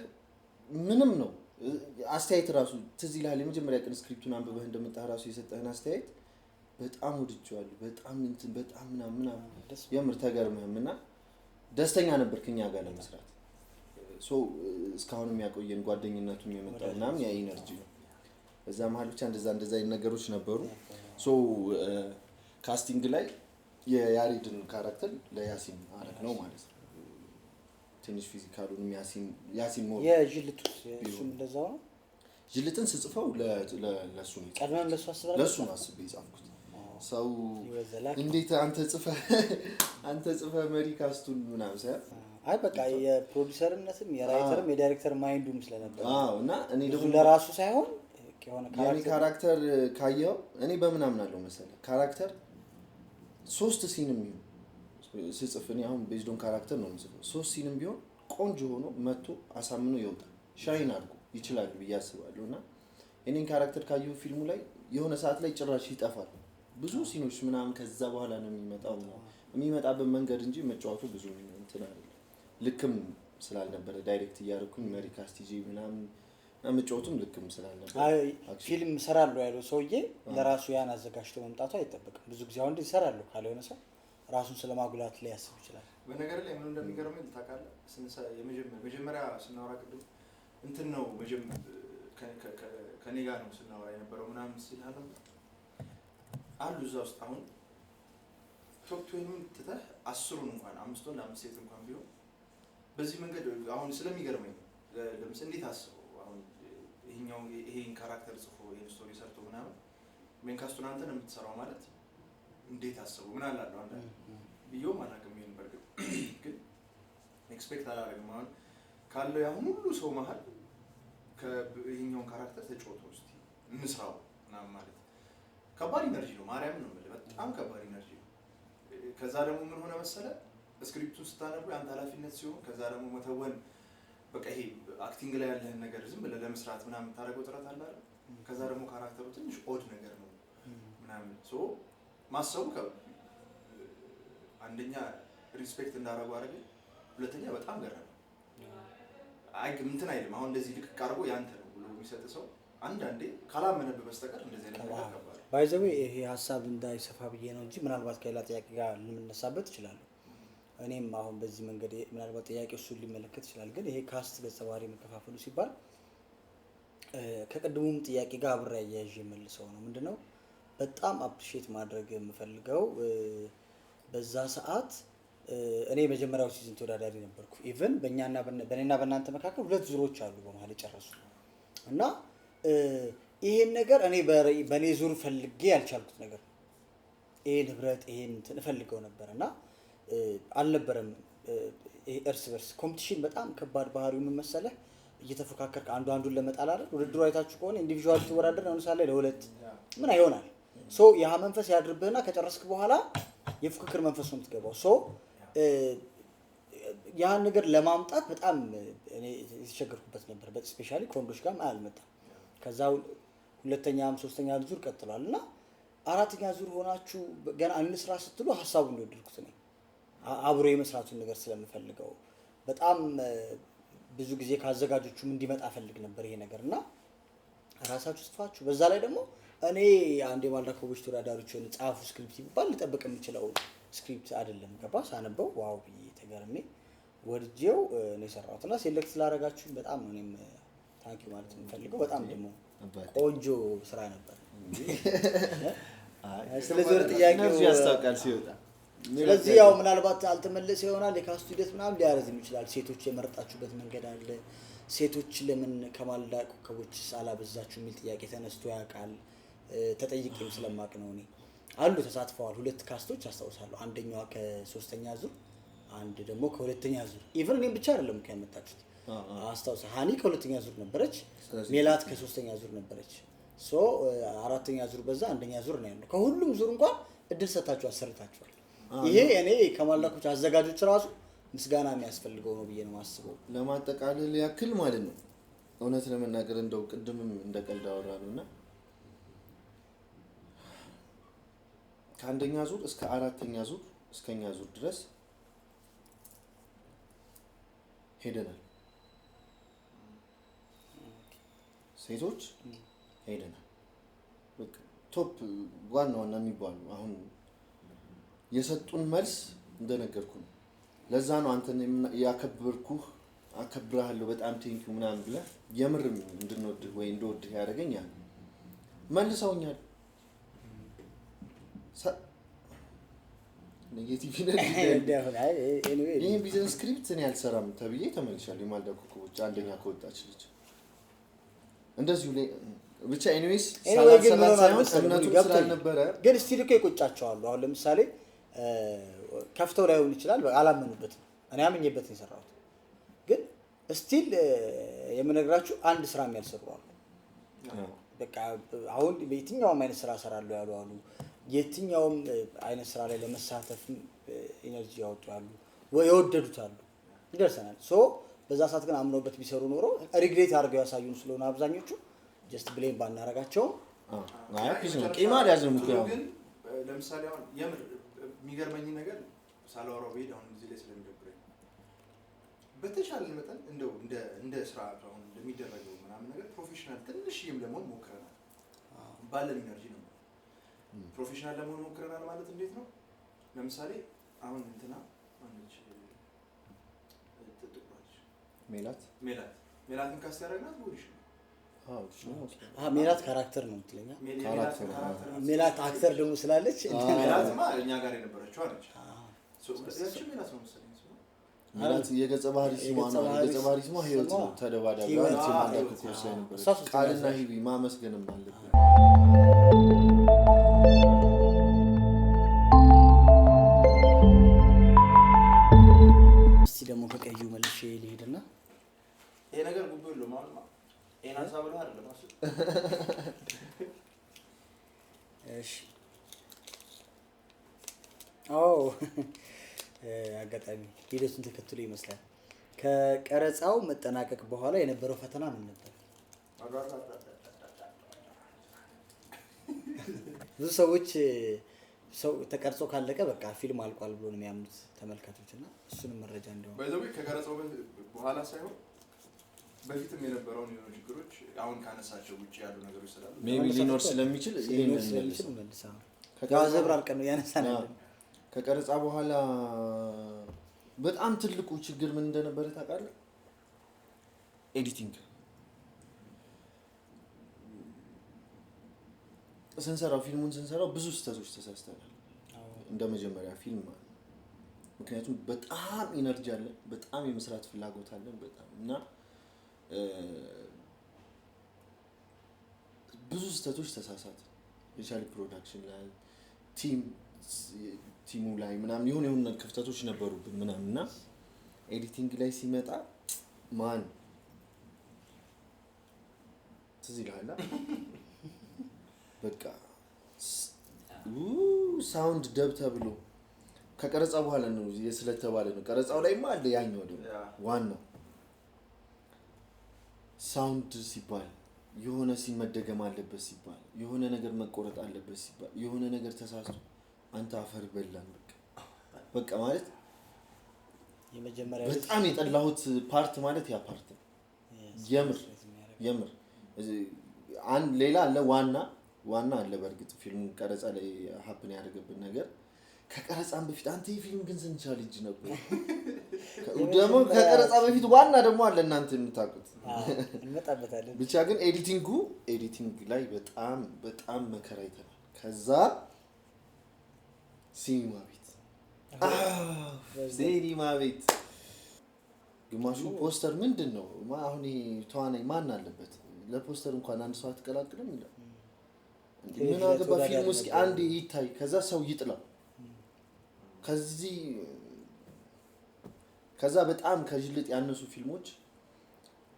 ምንም ነው አስተያየት ራሱ ትዝ ይልሃል። የመጀመሪያ ቀን ስክሪፕቱን አንብበህ እንደመጣ ራሱ የሰጠህን አስተያየት በጣም ወድጄዋለሁ። በጣም ምናምን የምር ተገርመህምና ደስተኛ ነበር ከኛ ጋር ለመስራት። እስካሁን የሚያቆየን ጓደኝነቱም የመጣው ምናምን ያ ኢነርጂ ነው። በዛ መሀል ብቻ እንደዛ አይነት ነገሮች ነበሩ። ካስቲንግ ላይ የያሬድን ካራክተር ለያሲን አረግ ነው ማለት ነው። ትንሽ ፊዚካሉን ያሲን ሞር የጅልቱስ እሱም እንደዛው ነው። ጅልትን ስጽፈው ለሱ ነው ቀድመን ለሱ ነው አስቤ የጻፍኩት። ሰው እንዴት አንተ ጽፈህ መሪ ካስቱን ምናምን ሳይሆን አይ በቃ የፕሮዲዩሰርነትም የራይተርም የዳይሬክተር ማይንዱም ስለነበር እና እኔ ደግሞ ለራሱ ሳይሆን የሆነ ካራክተር ካየው እኔ በምናምን አለው መሰለህ ካራክተር 3 ሲንም ይሁን ስጽፍኝ አሁን ቤዝዶን ካራክተር ነው የምጽፈው 3 ሲንም ቢሆን ቆንጆ ሆኖ መጥቶ አሳምኖ ይወጣል ሻይን አድርጎ ይችላል ብዬ አስባለሁና እኔን ካራክተር ካየው ፊልሙ ላይ የሆነ ሰዓት ላይ ጭራሽ ይጠፋል። ብዙ ሲኖች ምናምን ከዛ በኋላ ነው የሚመጣበት መንገድ እንጂ መጫወቱ ብዙ እንትን አይደለም። ልክም ስላልነበረ ዳይሬክት እያደረኩኝ መሪ ካስቲጂ ምናምን መጫወቱም ልክም ስላልነበረ ፊልም ሰራለሁ ያለው ሰውዬ ለራሱ ያን አዘጋጅቶ መምጣቱ አይጠበቅም። ብዙ ጊዜ አሁን ሰራለሁ ካለ የሆነ ሰው ራሱን ስለማጉላት ላይ ያስብ ይችላል። በነገር ላይ ምን እንደሚገርመኝ ታውቃለህ? መጀመሪያ ስናወራ ቅድም እንትን ነው ከኔ ጋር ነው ስናወራ የነበረው ምናምን ሲል አሉ እዛ ውስጥ አሁን ቶፕ 20 ትተህ 10ን እንኳን 5ን ለ5 ሴት እንኳን ቢሆን በዚህ መንገድ አሁን ስለሚገርመኝ ለምሳሌ እንዴት አስበው አሁን ይሄን ካራክተር ጽፎ ይሄን ስቶሪ ሰርቶ ምናምን ሜንካስቱን አንተ ነው የምትሰራው ማለት እንዴት አስበው ምን አላለው አንተ ቢዮ ማናቀም ይሄን በርግጥ ግን ኤክስፔክት አላደረግም። አሁን ካለው ያ ሁሉ ሰው መሃል ከይሄኛው ካራክተር ተጫወቶ እስቲ እንስራው ምናምን ማለት ከባድ ኢነርጂ ነው። ማርያም ነው ማለት በጣም ከባድ ኢነርጂ ነው። ከዛ ደግሞ ምን ሆነ መሰለ ስክሪፕቱን ስታነቡ አንተ ኃላፊነት ሲሆን ከዛ ደግሞ መተወን በቃ ይሄ አክቲንግ ላይ ያለህን ነገር ዝም ብለህ ለመስራት ምናምን ታደርገው ጥረት አለ አይደል? ከዛ ደግሞ ካራክተሩ ትንሽ ኦድ ነገር ነው ምናምን ማሰቡ አንደኛ ሪስፔክት እንዳደረጉ አደረገ፣ ሁለተኛ በጣም ገረመ። እንትን አይልም አሁን እንደዚህ ልክ ቀርቦ ያንተ ነው ብሎ የሚሰጥ ሰው አንዳንዴ ካላመነብህ በስተቀር እንደዚህ አይነት ነገር ከባድ ባይዘው ይሄ ሀሳብ እንዳይሰፋ ብዬ ነው እንጂ ምናልባት ከሌላ ጥያቄ ጋር ልንነሳበት ይችላል። እኔም አሁን በዚህ መንገድ ምናልባት ጥያቄው እሱን ሊመለከት ይችላል። ግን ይሄ ካስት ገጸ ባህሪ መከፋፈሉ ሲባል ከቀድሞም ጥያቄ ጋር አብሬ አያይዤ መልሰው ነው ምንድነው በጣም አፕሪሺየት ማድረግ የምፈልገው በዛ ሰዓት እኔ የመጀመሪያው ሲዝን ተወዳዳሪ ነበርኩ። ኢቭን በእኛና በእኔና በእናንተ መካከል 2 ዙሮች አሉ በመሀል የጨረሱ እና ይሄን ነገር እኔ በእኔ ዙር ፈልጌ ያልቻልኩት ነገር ነው። ይሄን ህብረት ይሄን እንትን እፈልገው ነበር እና አልነበረም። እርስ በርስ ኮምፒቲሽን በጣም ከባድ ባህሪው ምን መሰለህ? እየተፎካከርክ አንዱን ለመጣል አይደል? ውድድሩ አይታችሁ ከሆነ ኢንዲቪዥዋል ትወዳደር ነው ለምሳሌ ለሁለት ምን አይሆናል ሶ ያ መንፈስ ያድርብህና ከጨረስክ በኋላ የፉክክር መንፈስ ነው የምትገባው። ሶ ያን ነገር ለማምጣት በጣም እኔ የተቸገርኩበት ነበር። ስፔሻሊ ከወንዶች ጋር አልመጣም። ከዛ ሁለተኛም ሶስተኛም ዙር ቀጥሏል እና አራተኛ ዙር ሆናችሁ ገና እንስራ ስትሉ ሀሳቡን እንደወደድኩት ነው። አብሮ የመስራቱን ነገር ስለምፈልገው በጣም ብዙ ጊዜ ካዘጋጆቹም እንዲመጣ ፈልግ ነበር ይሄ ነገር እና ራሳችሁ ጽፋችሁ በዛ ላይ ደግሞ እኔ አንድ የማልዳ ኮቦች ተወዳዳሪዎች ሆነ ጻፉ ስክሪፕት ይባል ልጠብቅ የምችለው ስክሪፕት አይደለም። ገባ ሳነበው ዋው ብዬ ተገርሜ ወድጄው ነው የሰራሁት እና ሴሌክት ስላደረጋችሁ በጣም ነው እኔም ታንኪ ማለት የምፈልገው። በጣም ደግሞ ቆንጆ ስራ ነበር። ስለዚህ ወደ ጥያቄው ያስታውቃል ሲወጣ ስለዚህ ያው ምናልባት አልተመለሰ ይሆናል የካስቱ ሂደት ምናምን ሊያረዝም ይችላል። ሴቶች የመረጣችሁበት መንገድ አለ። ሴቶች ለምን ከማልዳ ኮከቦች አላበዛችሁ የሚል ጥያቄ ተነስቶ ያውቃል። ተጠይቄም ስለማቅ ነው እኔ አሉ ተሳትፈዋል 2 ካስቶች አስታውሳለሁ። አንደኛዋ ከ3ኛ ዙር አንድ ደግሞ ከ2ኛ ዙር ኢቭን እኔም ብቻ አይደለም ከመጣችሁት አስታውሳ ሃኒ ከ2ኛ ዙር ነበረች፣ ሜላት ከ3ኛ ዙር ነበረች። ሶ 4ኛ ዙር በዛ 1ኛ ዙር ነው ያለው። ከሁሉም ዙር እንኳን እድል ሰጣችሁ አሰርታችኋል። ይሄ እኔ ከማልዳኮች አዘጋጆች ራሱ ምስጋና የሚያስፈልገው ነው ብዬ ነው ማስበው። ለማጠቃለል ያክል ማለት ነው እውነት ለመናገር እንደው ቅድምም እንደቀልድ አወራነውና ከአንደኛ ዙር እስከ 4ኛ ዙር እስከኛ ዙር ድረስ ሄደናል። ሴቶች ሄደናል። በቃ ቶፕ ዋና የሚባሉ አሁን የሰጡን መልስ እንደነገርኩ ነው። ለዛ ነው አንተን ያከበርኩህ አከብራለሁ በጣም ቴንኪው ምናምን ብለህ የምርም እንድንወድህ ወይ እንደወድህ ያደረገኛል። መልሰውኛል። ኔጌቲቭ ይሄ ቢዝነስ ስክሪፕት እኔ አልሰራም ተብዬ ተመልሻለሁ። የማልዳ ኮከቦች አንደኛ ከወጣች ልጅ እንደዚሁ ብቻ ኤኒዌይስ ሳላሰራ ሳይሆን እምነቱ ስላልነበረ ግን ስቲል እኮ ይቆጫቸዋል። አሁን ለምሳሌ ከፍተው ላይሆን ይችላል አላመኑበትም። እኔ አምኜበት ነው የሰራሁት። ግን ስቲል የምነግራችሁ አንድ ስራ የሚያልሰሩ አሉ። በቃ አሁን በየትኛውም አይነት ስራ እሰራለሁ ያሉ አሉ። የትኛውም አይነት ስራ ላይ ለመሳተፍ ኢነርጂ ያወጡ አሉ ወይ የወደዱት አሉ። ይደርሰናል። ሶ በዛ ሰዓት ግን አምነውበት ቢሰሩ ኖሮ ሪግሬት አድርገው ያሳዩን ስለሆነ አብዛኞቹ ጀስት ብሌም ባናረጋቸው ቂማ ያዝም ነው። ግን ለምሳሌ አሁን የምር የሚገርመኝ ነገር ሳላወራው ቤት አሁን እዚህ ላይ ስለሚደብረኝ በተቻለ መጠን እንደው እንደ ስራ አሁን እንደሚደረገው ምናምን ነገር ፕሮፌሽናል ትንሽዬም ለመሆን ሞክረናል። ባለን ኢነርጂ ነው ፕሮፌሽናል ለመሆን ሞክረናል ማለት እንዴት ነው? ለምሳሌ አሁን እንትና አንቺ ተጥቋች ሜላትን ካስት ያደረግናት ወዲሽ ነው። ሜላት ካራክተር ነው የምትለኛ። ሜላት አክተር ደግሞ ስላለች ሜላትማ እኛ ጋር የነበረችው አለች። ያቺ ሜላት ነው መሰለኝ። ሜላት የገጸ ባህሪ ስሟ ነው። የገጸ ባህሪ ስሟ ህይወት ነው። ተደባዳቢ አንቺ ማለክ ኮርስ ላይ ነበር። ቃልና ሂቢ ማመስገንም አለብን። እስቲ ደግሞ ከቀዩ መልሼ ልሄድና ይሄ ነገር ጉቦ የለውም ማለት ነው። ኤናሳ ብሎ አይደለም አሱ እሺ አጋጣሚ ሂደቱን ተከትሎ ይመስላል። ከቀረጻው መጠናቀቅ በኋላ የነበረው ፈተና ምን ነበር? ብዙ ሰዎች ሰው ተቀርጾ ካለቀ በቃ ፊልም አልቋል ብሎ ነው የሚያምኑት ተመልካቾች እና እሱንም መረጃ እንደው በዛው ከቀረጻው በኋላ ሳይሆን በፊትም የነበረውን የሆኑ ችግሮች አሁን ካነሳቸው ውጪ ያሉ ነገሮች ስላሉ ሜቢ ሊኖር ስለሚችል ይሄንን መልሳ ከዘብራር ቀን ያነሳናል። ከቀረጻ በኋላ በጣም ትልቁ ችግር ምን እንደነበረ ታውቃለህ? ኤዲቲንግ ስንሰራው ፊልሙን ስንሰራው ብዙ ስህተቶች ተሳስተናል። እንደ መጀመሪያ ፊልም ምክንያቱም በጣም ኢነርጂ አለን፣ በጣም የመስራት ፍላጎት አለን በጣም እና ብዙ ስህተቶች ተሳሳት የቻሊ ፕሮዳክሽን ላይ ቲሙ ላይ ምናምን የሆነ ክፍተቶች ነበሩብን ምናምን እና ኤዲቲንግ ላይ ሲመጣ ማን ትዝ ይልሃል በቃ ሳውንድ ደብ ተብሎ ከቀረጻ በኋላ ነው ስለተባለ ነው። ቀረጻው ላይማ አለ ያኛው ደግሞ ዋናው ሳውንድ ሲባል የሆነ ሲመደገም አለበት ሲባል የሆነ ነገር መቆረጥ አለበት ሲባል የሆነ ነገር ተሳስቶ አንተ አፈር በላን በቃ ማለት የመጀመሪያ በጣም የጠላሁት ፓርት ማለት ያ ፓርት ነው። የምር አንድ ሌላ አለ ዋና አለ በእርግጥ ፊልሙ ቀረጻ ላይ ሀፕን ያደረገብን ነገር ከቀረጻም በፊት አንተ የፊልም ግን ስንቻል ልጅ ነበር ደግሞ ከቀረጻ በፊት ዋና ደግሞ አለ እናንተ የምታውቁት እንመጣበታለን። ብቻ ግን ኤዲቲንግ ላይ በጣም መከራ አይተናል። ከዛ ሲኒማ ቤት ግማሹ ፖስተር ምንድን ነው አሁን ተዋናይ ማን አለበት ለፖስተር እንኳን አንድ ሰው አትቀላቅልም ይላል። ምን አገባ ፊልም ውስጥ አንድ ይታይ ከዛ ሰው ይጥላል። ከዛ በጣም ከጅልጥ ያነሱ ፊልሞች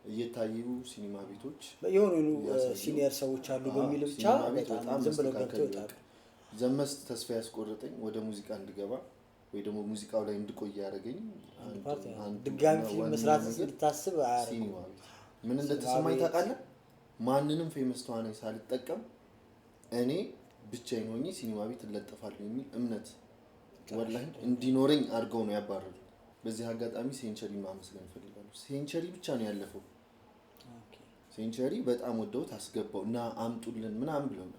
እየታዩ ሲኒማ ቤቶች የሆኑ ሲኒየር ሰዎች አሉ በሚል ብቻ በጣም ዝም ብለው ገብተው ይጣሉ። ዘመስ ተስፋ ያስቆረጠኝ ወደ ሙዚቃ እንድገባ ወይ ደግሞ ሙዚቃው ላይ እንድቆይ ያደረገኝ ድጋሚ ፊልም መስራት እንድታስብ ሲኒማ ቤት ምን እንደተሰማኝ ታውቃለህ? ማንንም ፌመስ ተዋናይ ሳልጠቀም እኔ ብቻዬን ሆኜ ሲኒማ ቤት እለጠፋለሁ የሚል እምነት ወላሂ እንዲኖረኝ አድርገው ነው ያባረሩት። በዚህ አጋጣሚ ሴንቸሪ ማመስገን ፈልጋለሁ። ሴንቸሪ ብቻ ነው ያለፈው። ሴንቸሪ በጣም ወደውት አስገባው እና አምጡልን ምናምን ብለውናል።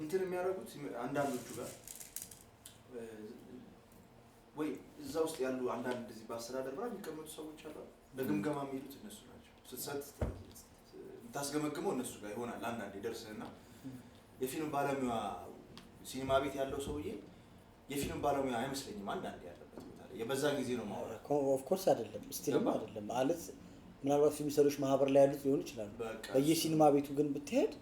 እንትን የሚያደርጉት አንዳንዶቹ ጋር ወይ እዛ ውስጥ ያሉ አንዳንድ እንደዚህ በአስተዳደር ብራ የሚቀመጡ ሰዎች አሉ። በግምገማ የሚሉት እነሱ ናቸው። ስትሰጥ ታስገመግመው እነሱ ጋር ይሆናል። አንዳንዴ ደርስና የፊልም ባለሙያ ሲኒማ ቤት ያለው ሰውዬ የፊልም ባለሙያ አይመስለኝም። አንዳንዴ ያለበት ቦታ ላይ የበዛን ጊዜ ነው ማለት ኦፍ ኮርስ አይደለም ስቲልም አይደለም ማለት ምናልባት ፊልም ሰሪዎች ማህበር ላይ ያሉት ሊሆን ይችላል። በየሲኒማ ቤቱ ግን ብትሄድ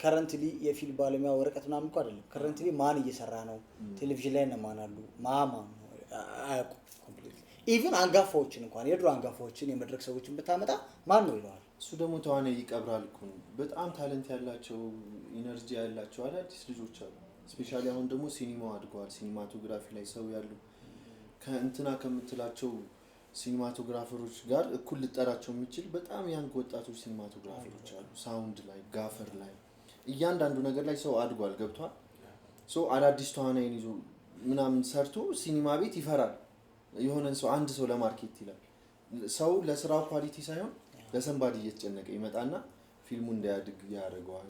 ከረንትሊ የፊልም ባለሙያ ወረቀት ምናምን እኮ አይደለም። ከረንትሊ ማን እየሰራ ነው፣ ቴሌቪዥን ላይ ማን አሉ ማማ አያውቁም ኮምፕሊትሊ። ኢቭን አንጋፋዎችን እንኳን የድሮ አንጋፋዎችን የመድረክ ሰዎችን ብታመጣ ማን ነው ይለዋል። እሱ ደግሞ ተዋናይ ይቀብራል እኮ ነው። በጣም ታለንት ያላቸው ኢነርጂ ያላቸው አዳዲስ ልጆች አሉ። ስፔሻሊ አሁን ደግሞ ሲኒማው አድጓል። ሲኒማቶግራፊ ላይ ሰው ያሉ ከእንትና ከምትላቸው ሲኒማቶግራፈሮች ጋር እኩል ልጠራቸው የሚችል በጣም ያንግ ወጣቶች ሲኒማቶግራፈሮች አሉ። ሳውንድ ላይ ጋፈር ላይ እያንዳንዱ ነገር ላይ ሰው አድጓል ገብቷል። ሶ አዳዲስ ተዋናይን ይዞ ምናምን ሰርቶ ሲኒማ ቤት ይፈራል። የሆነን ሰው አንድ ሰው ለማርኬት ይላል። ሰው ለስራው ኳሊቲ ሳይሆን ለሰንባዲ እየተጨነቀ ይመጣና ፊልሙ እንዳያድግ ያደርገዋል።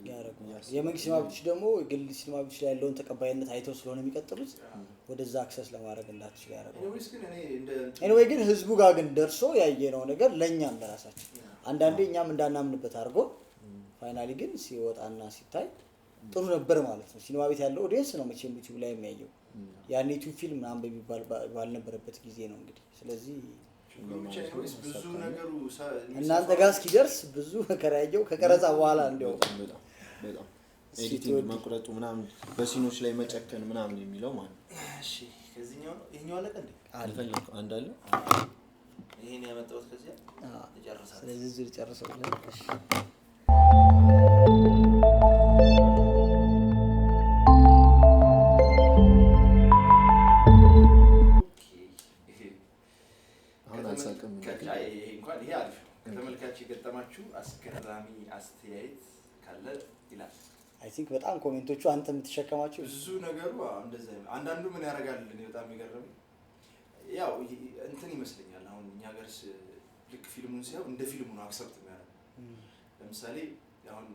የመንግስት ሲኒማ ቤቶች ደግሞ የግል ሲኒማ ቤቶች ላይ ያለውን ተቀባይነት አይተው ስለሆነ የሚቀጥሉት ወደዛ አክሰስ ለማድረግ እንዳትችል ያደርገዋል። ኤኒዌይ ግን ህዝቡ ጋር ግን ደርሶ ያየነው ነገር ለእኛም ለራሳችን አንዳንዴ እኛም እንዳናምንበት አድርጎ ፋይናሊ ግን ሲወጣና ሲታይ ጥሩ ነበር ማለት ነው። ሲኒማ ቤት ያለው ኦዲየንስ ነው መቼም ዩቲዩብ ላይ የሚያየው። ያን ዩቲዩብ ፊልም ምናምን በሚባል ባልነበረበት ጊዜ ነው እንግዲህ። ስለዚህ ብዙ ነገሩ እናንተ ጋር እስኪደርስ ብዙ መከራ ያየው ከቀረጻ በኋላ እንደው በጣም ኤዲቲንግ መቁረጡ ምናምን በሲኖች ላይ መጨከን ምናምን የሚለው ማለት ነው። እሺ ከዚህኛው ነው ይሄኛው አለቀ እንዴ? አልፈለኩ አንድ አለ ይሄን ያመጣሁት ከዚያ ተጨርሳለሁ። ስለዚህ ዝር ጨርሰው እሺ ይሄ አሪፍ ነው። ከተመልካች የገጠማችሁ አስገራሚ አስተያየት ካለ ይላል። አይ ቲንክ በጣም ኮሜንቶቹ አንተ የምትሸከማቸው ብዙ ነገሩ እንደዛ ነው። አንዳንዱ ምን ያደርጋል እኔ በጣም የሚገርመኝ ያው እንትን ይመስለኛል አሁን እኛ ጋር ልክ ፊልሙን ሲያው እንደ ፊልሙ ነው አክሰፕት የሚያደርገው። ለምሳሌ አሁን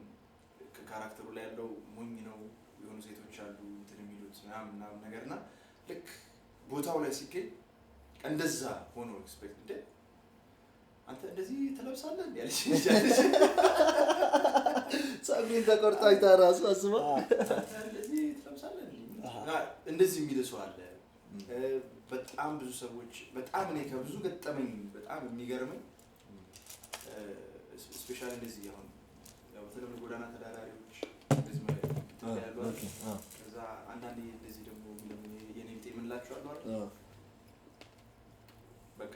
ካራክተሩ ላይ ያለው ሞኝ ነው የሆኑ ሴቶች አሉ እንትን የሚሉት ምናምን ነገርና ልክ ቦታው ላይ ሲገኝ እንደዛ ሆኖ ኤክስፔክት እንደ አንተ እንደዚህ ትለብሳለህ እንዴ ያለሽ ጸጉሬን ተቆርጣ አይታራስ አስባ እንደዚህ ትለብሳለህ እንዴ እንደዚህ የሚል ሰው አለ በጣም ብዙ ሰዎች በጣም እኔ ከብዙ ገጠመኝ በጣም የሚገርመኝ ስፔሻሊ እንደዚህ አሁን በተለምዶ ጎዳና ተዳዳሪዎች እንደዚህ ያሉ ከዛ አንዳንዴ እንደዚህ ደግሞ የኔ ቤት የምንላቸው አሉ አይደል? በቃ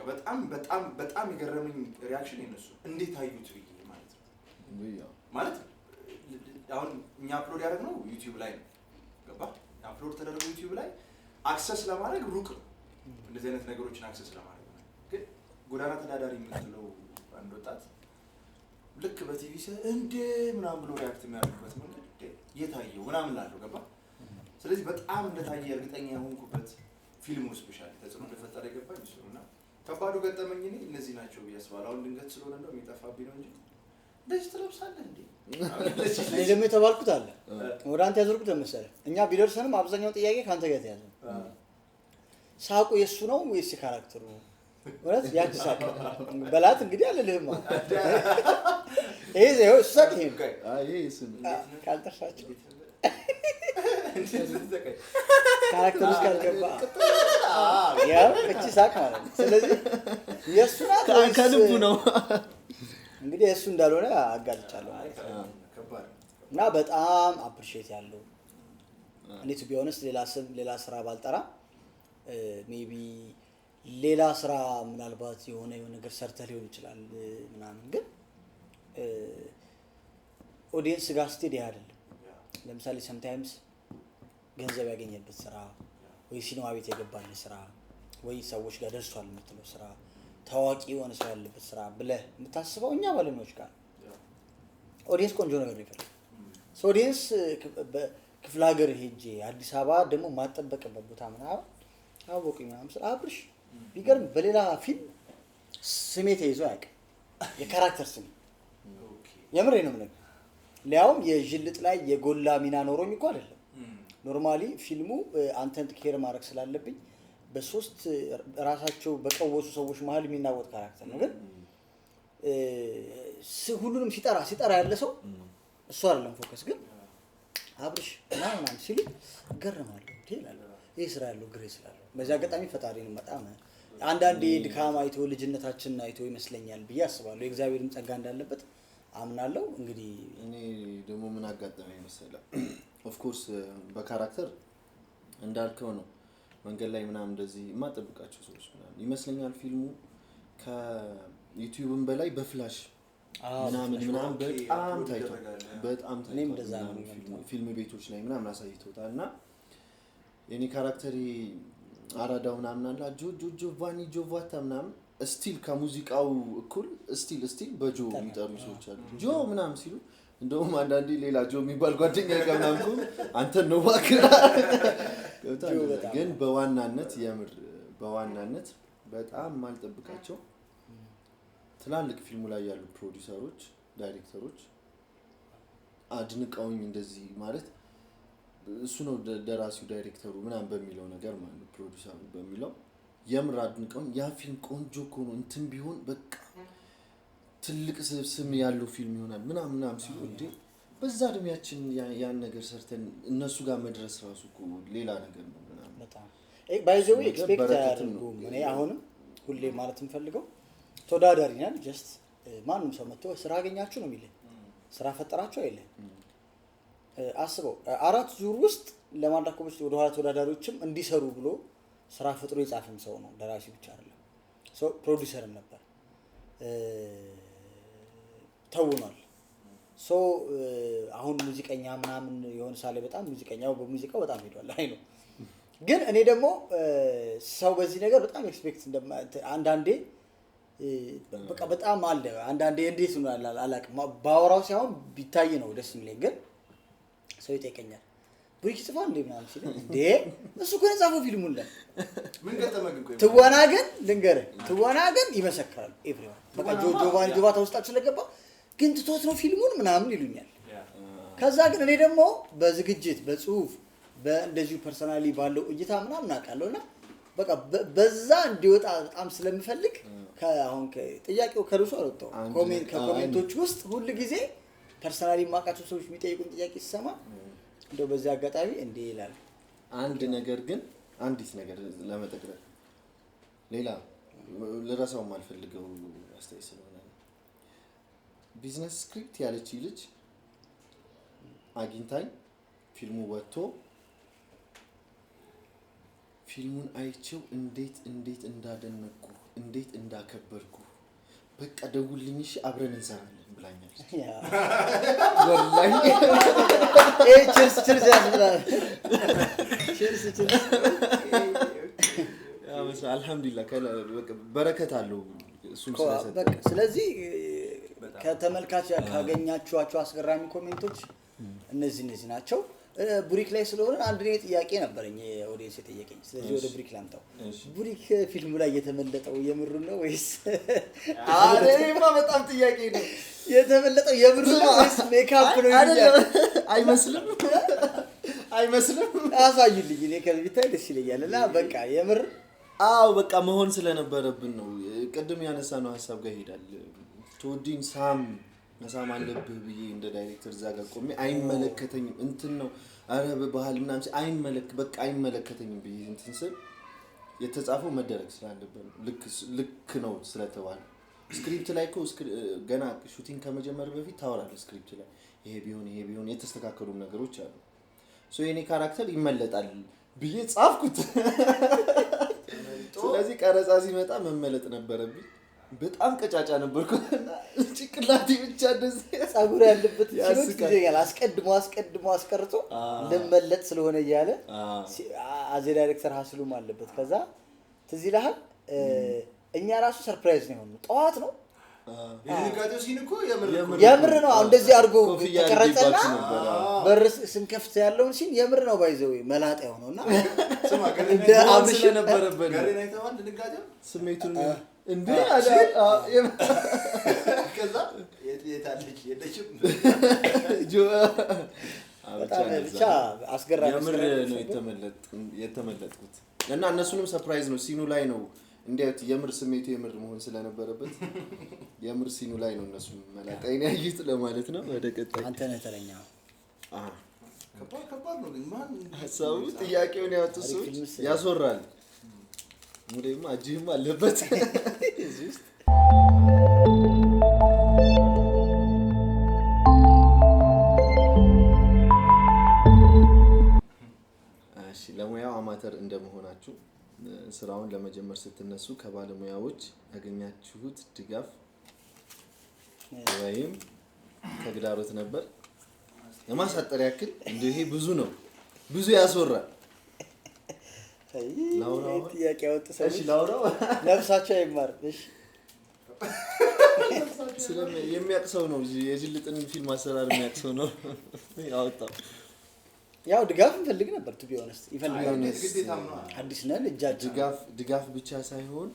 በጣም የገረመኝ ሪያክሽን የነሱ እንዴት አዩት ብዬ ማለት ነው። ማለት አሁን እኛ አፕሎድ ያደረግነው ዩቲዩብ ላይ ነው። ገባ? አፕሎድ ተደረገው ዩቲዩብ ላይ አክሰስ ለማድረግ ሩቅ ነው። እንደዚህ አይነት ነገሮችን አክሰስ ለማድረግ ነው። ግን ጎዳና ተዳዳሪ የምትለው አንድ ወጣት ልክ በቲቪ እንደ ምናምን ብሎ ሪያክት የሚያደርግበት መንገድ የታየው ምናምን ላለው ገባ? ስለዚህ በጣም እንደታየ እርግጠኛ የሆንኩበት ፊልሙ ስፔሻሊ ተጽዕኖ እንደፈጠረ የገባኝ እሱ ነው። እና ከባዱ ገጠመኝ እኔ እነዚህ ናቸው ብዬ አስባለሁ። አሁን ድንገት ስለሆነ እንደው የሚጠፋብኝ ነው እንጂ እንደዚህ ትለብሳለህ እንዴ? እኔ ደግሞ የተባልኩት አለ ወደ አንተ ያዞርኩት መሰለህ። እኛ ቢደርሰንም አብዛኛው ጥያቄ ከአንተ ጋር ተያዘ። ሳቁ የእሱ ነው ወይስ የካራክተሩ ነው? ወራት ያቺ ሳቅ በላት እንግዲህ አለልህማ ይሄ ዘው ሳቅ ይሄ ይሄ እሱን ካልተርሳችሁ ካራክተሩ ካልገባ ያው እቺ ሳቅ ማለት ነው። ስለዚህ የእሱ ናት ከልቡ ነው እንግዲህ እሱ እንዳልሆነ አጋልጫለሁ ማለት ነው። እና በጣም አፕሪሺየት ያለው እኔ ቱ ቢ ኦነስት ሌላ ስራ ባልጠራ ሜቢ ሌላ ስራ ምናልባት የሆነ ነገር ሰርተህ ሊሆን ይችላል ምናምን ግን ኦዲየንስ ጋር ስትሄድ አይደለም። ለምሳሌ ሰምታይምስ ገንዘብ ያገኘበት ስራ ወይ ሲኒማ ቤት የገባልህ ስራ ወይ ሰዎች ጋር ደርሷል የምትለው ስራ ታዋቂ የሆነ ሰው ያለበት ስራ ብለህ የምታስበው እኛ ባለሙያዎች ጋር ኦዲየንስ ቆንጆ ነገር ይፈልጋል። ኦዲየንስ በክፍለ ሀገር ሄጄ አዲስ አበባ ደግሞ ማጠበቅበት ቦታ ምናምን አወቁኝ ምናምን ስለ አብርሽ ቢገርም በሌላ ፊልም ስሜ ተይዞ አያውቅም። የካራክተር ስሜ የምሬ ነው የምልህ። ሊያውም የጅልጥ ላይ የጎላ ሚና ኖሮኝ እኮ አይደለም። ኖርማሊ ፊልሙ አንተን ኬር ማድረግ ስላለብኝ በሶስት ራሳቸው በቀወሱ ሰዎች መሀል የሚናወጥ ካራክተር ነው። ግን ሁሉንም ሲጠራ ያለ ሰው እሱ አይደለም ፎከስ። ግን አብርሽ ምናምን ሲሉ ገረማለሁ ይላል። ይሄ ስራ ያለው ግሬስ ስላለው በዛ አጋጣሚ ፈጣሪን በጣም አንዳንዴ ድካም አይቶ ልጅነታችንን አይቶ ይመስለኛል ብዬ አስባለሁ። የእግዚአብሔርን ጸጋ እንዳለበት አምናለሁ። እንግዲህ እኔ ደግሞ ምን አጋጠመኝ መሰለህ? ኦፍ ኮርስ በካራክተር እንዳልከው ነው። መንገድ ላይ ምናምን እንደዚህ የማጠብቃቸው ሰዎች ምናምን ይመስለኛል። ፊልሙ ከዩቲዩብም በላይ በፍላሽ ምናምን በጣም ታይቷል። ፊልም ቤቶች ላይ ምናምን አሳይተውታል። እና የኔ ካራክተር አራዳው ምናምን አለ ጆቫኒ ጆቫታ ምናምን ስቲል ከሙዚቃው እኩል ስቲል በጆ የሚጠሩ ሰዎች አሉ። ጆ ምናምን ሲሉ እንደውም አንዳንዴ ሌላ ጆ የሚባል ጓደኛ ጋር ምናምን አንተን ነው ባክራ ግን በዋናነት በጣም ማልጠብቃቸው ትላልቅ ፊልሙ ላይ ያሉ ፕሮዲዩሰሮች ዳይሬክተሮች አድንቀውኝ እንደዚህ ማለት እሱ ነው ደራሲው ዳይሬክተሩ ምናምን በሚለው ነገር ማለት ፕሮዲዩሰሩ በሚለው የምር አድንቀውኝ ያ ፊልም ቆንጆ ከሆነ እንትን ቢሆን በቃ ትልቅ ስም ያለው ፊልም ይሆናል ምናምን ሲሉ እንዴ በዛ እድሜያችን ያን ነገር ሰርተን እነሱ ጋር መድረስ ራሱ እኮ ሌላ ነገር ነው ምናምን በጣም ባይዘው ኤክስፔክት ያደርጉም። እኔ አሁንም ሁሌ ማለት የምፈልገው ተወዳዳሪ ነን። ጀስት ማንም ሰው መጥቶ ስራ አገኛችሁ ነው የሚለኝ። ስራ ፈጠራችሁ አይደለም። አስበው 4 ዙር ውስጥ ለማዳኮቦች ወደ ኋላ ተወዳዳሪዎችም እንዲሰሩ ብሎ ስራ ፈጥሮ የጻፈም ሰው ነው። ደራሲ ብቻ አይደለም። ፕሮዲዩሰርም ነበር። ተውኗል። አሁን ሙዚቀኛ ምናምን የሆነ ሳለ በጣም ሙዚቀኛው በሙዚቃው በጣም ሄዷል። አይ ነው ግን እኔ ደግሞ ሰው በዚህ ነገር በጣም ኤክስፔክት አንዳንዴ በቃ በጣም አለ አንዳንዴ እንዴት ነው አላውቅም። ባወራው ሳይሆን ቢታይ ነው ደስ የሚለኝ። ግን ሰው ይጠይቀኛል ብሪክ ጽፏል እንዴ ምናምን ሲል እንዴ እሱ እኮ ነው ጻፈው ፊልሙን ላይ ምን ገጠመኝ ቆይ ትወና ግን ልንገርህ ትወና ግን ይመሰክራል። ኤቭሪዋን በቃ ጆቫኒ ጆቫታ ውስጣችሁ ስለገባ ግን ትቶት ነው ፊልሙን ምናምን ይሉኛል። ከዛ ግን እኔ ደግሞ በዝግጅት በጽሁፍ በእንደዚሁ ፐርሰናሊ ባለው እይታ ምናምን አውቃለሁና በቃ በዛ እንዲወጣ በጣም ስለምፈልግ ከአሁን ጥያቄው ከሩሱ አልወጣው ኮሜንቶች ውስጥ ሁሉ ጊዜ ፐርሰናሊ ማቃቸው ሰዎች የሚጠይቁን ጥያቄ ሲሰማ እንደው በዚህ አጋጣሚ እንዴ ይላል። አንድ ነገር ግን አንዲት ነገር ለመጠቅለል ሌላ ልረሳው ማልፈልገው አስተያየት ስለሆነ ቢዝነስ ስክሪፕት ያለች ልጅ አግኝታኝ ፊልሙ ወጥቶ ፊልሙን አይቼው እንዴት እንዳደነቅኩ እንዴት እንዳከበርኩ በቃ ደውልልኝ እሺ አብረን እንሰራለን ብላኛለች። ወላሂ ችርስ ያስብላል። ችርስ አልሐምዱሊላህ በረከት አለው እሱም ስለሰጠ። ስለዚህ ከተመልካች ካገኛችኋቸው አስገራሚ ኮሜንቶች እነዚህ ናቸው። ቡሪክ ላይ ስለሆነ አንድ ላይ ጥያቄ ነበረኝ ኦዲየንስ የጠየቀኝ። ስለዚህ ወደ ቡሪክ ላምጣው። ቡሪክ ፊልሙ ላይ የተመለጠው የምሩ ነው ወይስ? አሬማ በጣም ጥያቄ ነው። የተመለጠው የምሩ ነው ወይስ ሜካፕ ነው? አይመስልም አሳዩልኝ። እኔ ከዚህ ቢታይ ደስ ይለኛል። እና በቃ የምር አዎ በቃ መሆን ስለነበረብን ነው። ቅድም ያነሳነው ሀሳብ ጋር ይሄዳል። ቶዲን መሳም አለብህ ብዬ እንደ ዳይሬክተር እዛ ጋር ቆሜ አይመለከተኝም እንትን ነው አረብ ባህል ምናምን በቃ አይመለከተኝም ብዬ እንትን ስል የተጻፈው መደረግ ስላለበት ልክ ነው ስለተባለ ስክሪፕት ላይ እኮ ገና ሹቲንግ ከመጀመር በፊት ታወራለህ። ስክሪፕት ላይ ይሄ ቢሆን የተስተካከሉ ነገሮች አሉ። ሶ የኔ ካራክተር ይመለጣል ብዬ ጻፍኩት። ስለዚህ ቀረጻ ሲመጣ መመለጥ ነበረብኝ። በጣም ቀጫጫ ነበርኩና ጭቅላቴ ብቻ እንደዚህ ጸጉር ያለበት ይችላል አስቀድሞ አስቀርጾ ለመለጥ ስለሆነ እያለ አዜ ዳይሬክተር ሀስሉም አለበት። ከዛ ትዝ ይልሃል እኛ ራሱ ሰርፕራይዝ ነው የሆነው። ጠዋት ነው የንጋቴው ሲን እኮ የምር ነው። እንደዚህ አድርጎ ተቀረጸና በር ስንከፍት ያለውን ሲን የምር ነው ባይዘው መላጣ የሆነውና ስማ እንደ አብሽ ነበረበት ጋሬና ይተዋል ንጋቴው ስሜቱን እንዴ ከዛ የታለች የለችም ብቻ አስገራሚ የምር ነው የተመለጥኩት እና እነሱንም ሰርፕራይዝ ነው ሲኑ ላይ ነው እንዴት የምር ስሜቱ የምር መሆን ስለነበረበት የምር ሲኑ ላይ ነው እነሱ መላጣይን ያዩት ለማለት ነው። ወደ ቀጣይ አንተ ነህ ተረኛው። ከባድ ነው ግን ማን ሀሳቡ ጥያቄውን ያወጡት ሰዎች ያስወራል። ሙሌማ እጅህም አለበት እዚህ ውስጥ። እሺ ለሙያው አማተር እንደመሆናችሁ ስራውን ለመጀመር ስትነሱ ከባለሙያዎች ያገኛችሁት ድጋፍ ወይም ተግዳሮት ነበር? ለማሳጠር ያክል እንደ ይሄ ብዙ ያስወራል። ላውራው ጥያቄ ያወጡ ሰዎች እሺ ላውራው ነፍሳቸው አይማር። እሺ የሚያቅሰው ነው የጅልጥን ፊልም አሰራር የሚያቅሰው ነው ያወጣው። ያው ድጋፍ እንፈልግ ነበር ቱ ቢ ኦነስት ይፈልጋል። አዲስ ነን እጃችን ድጋፍ ብቻ ሳይሆን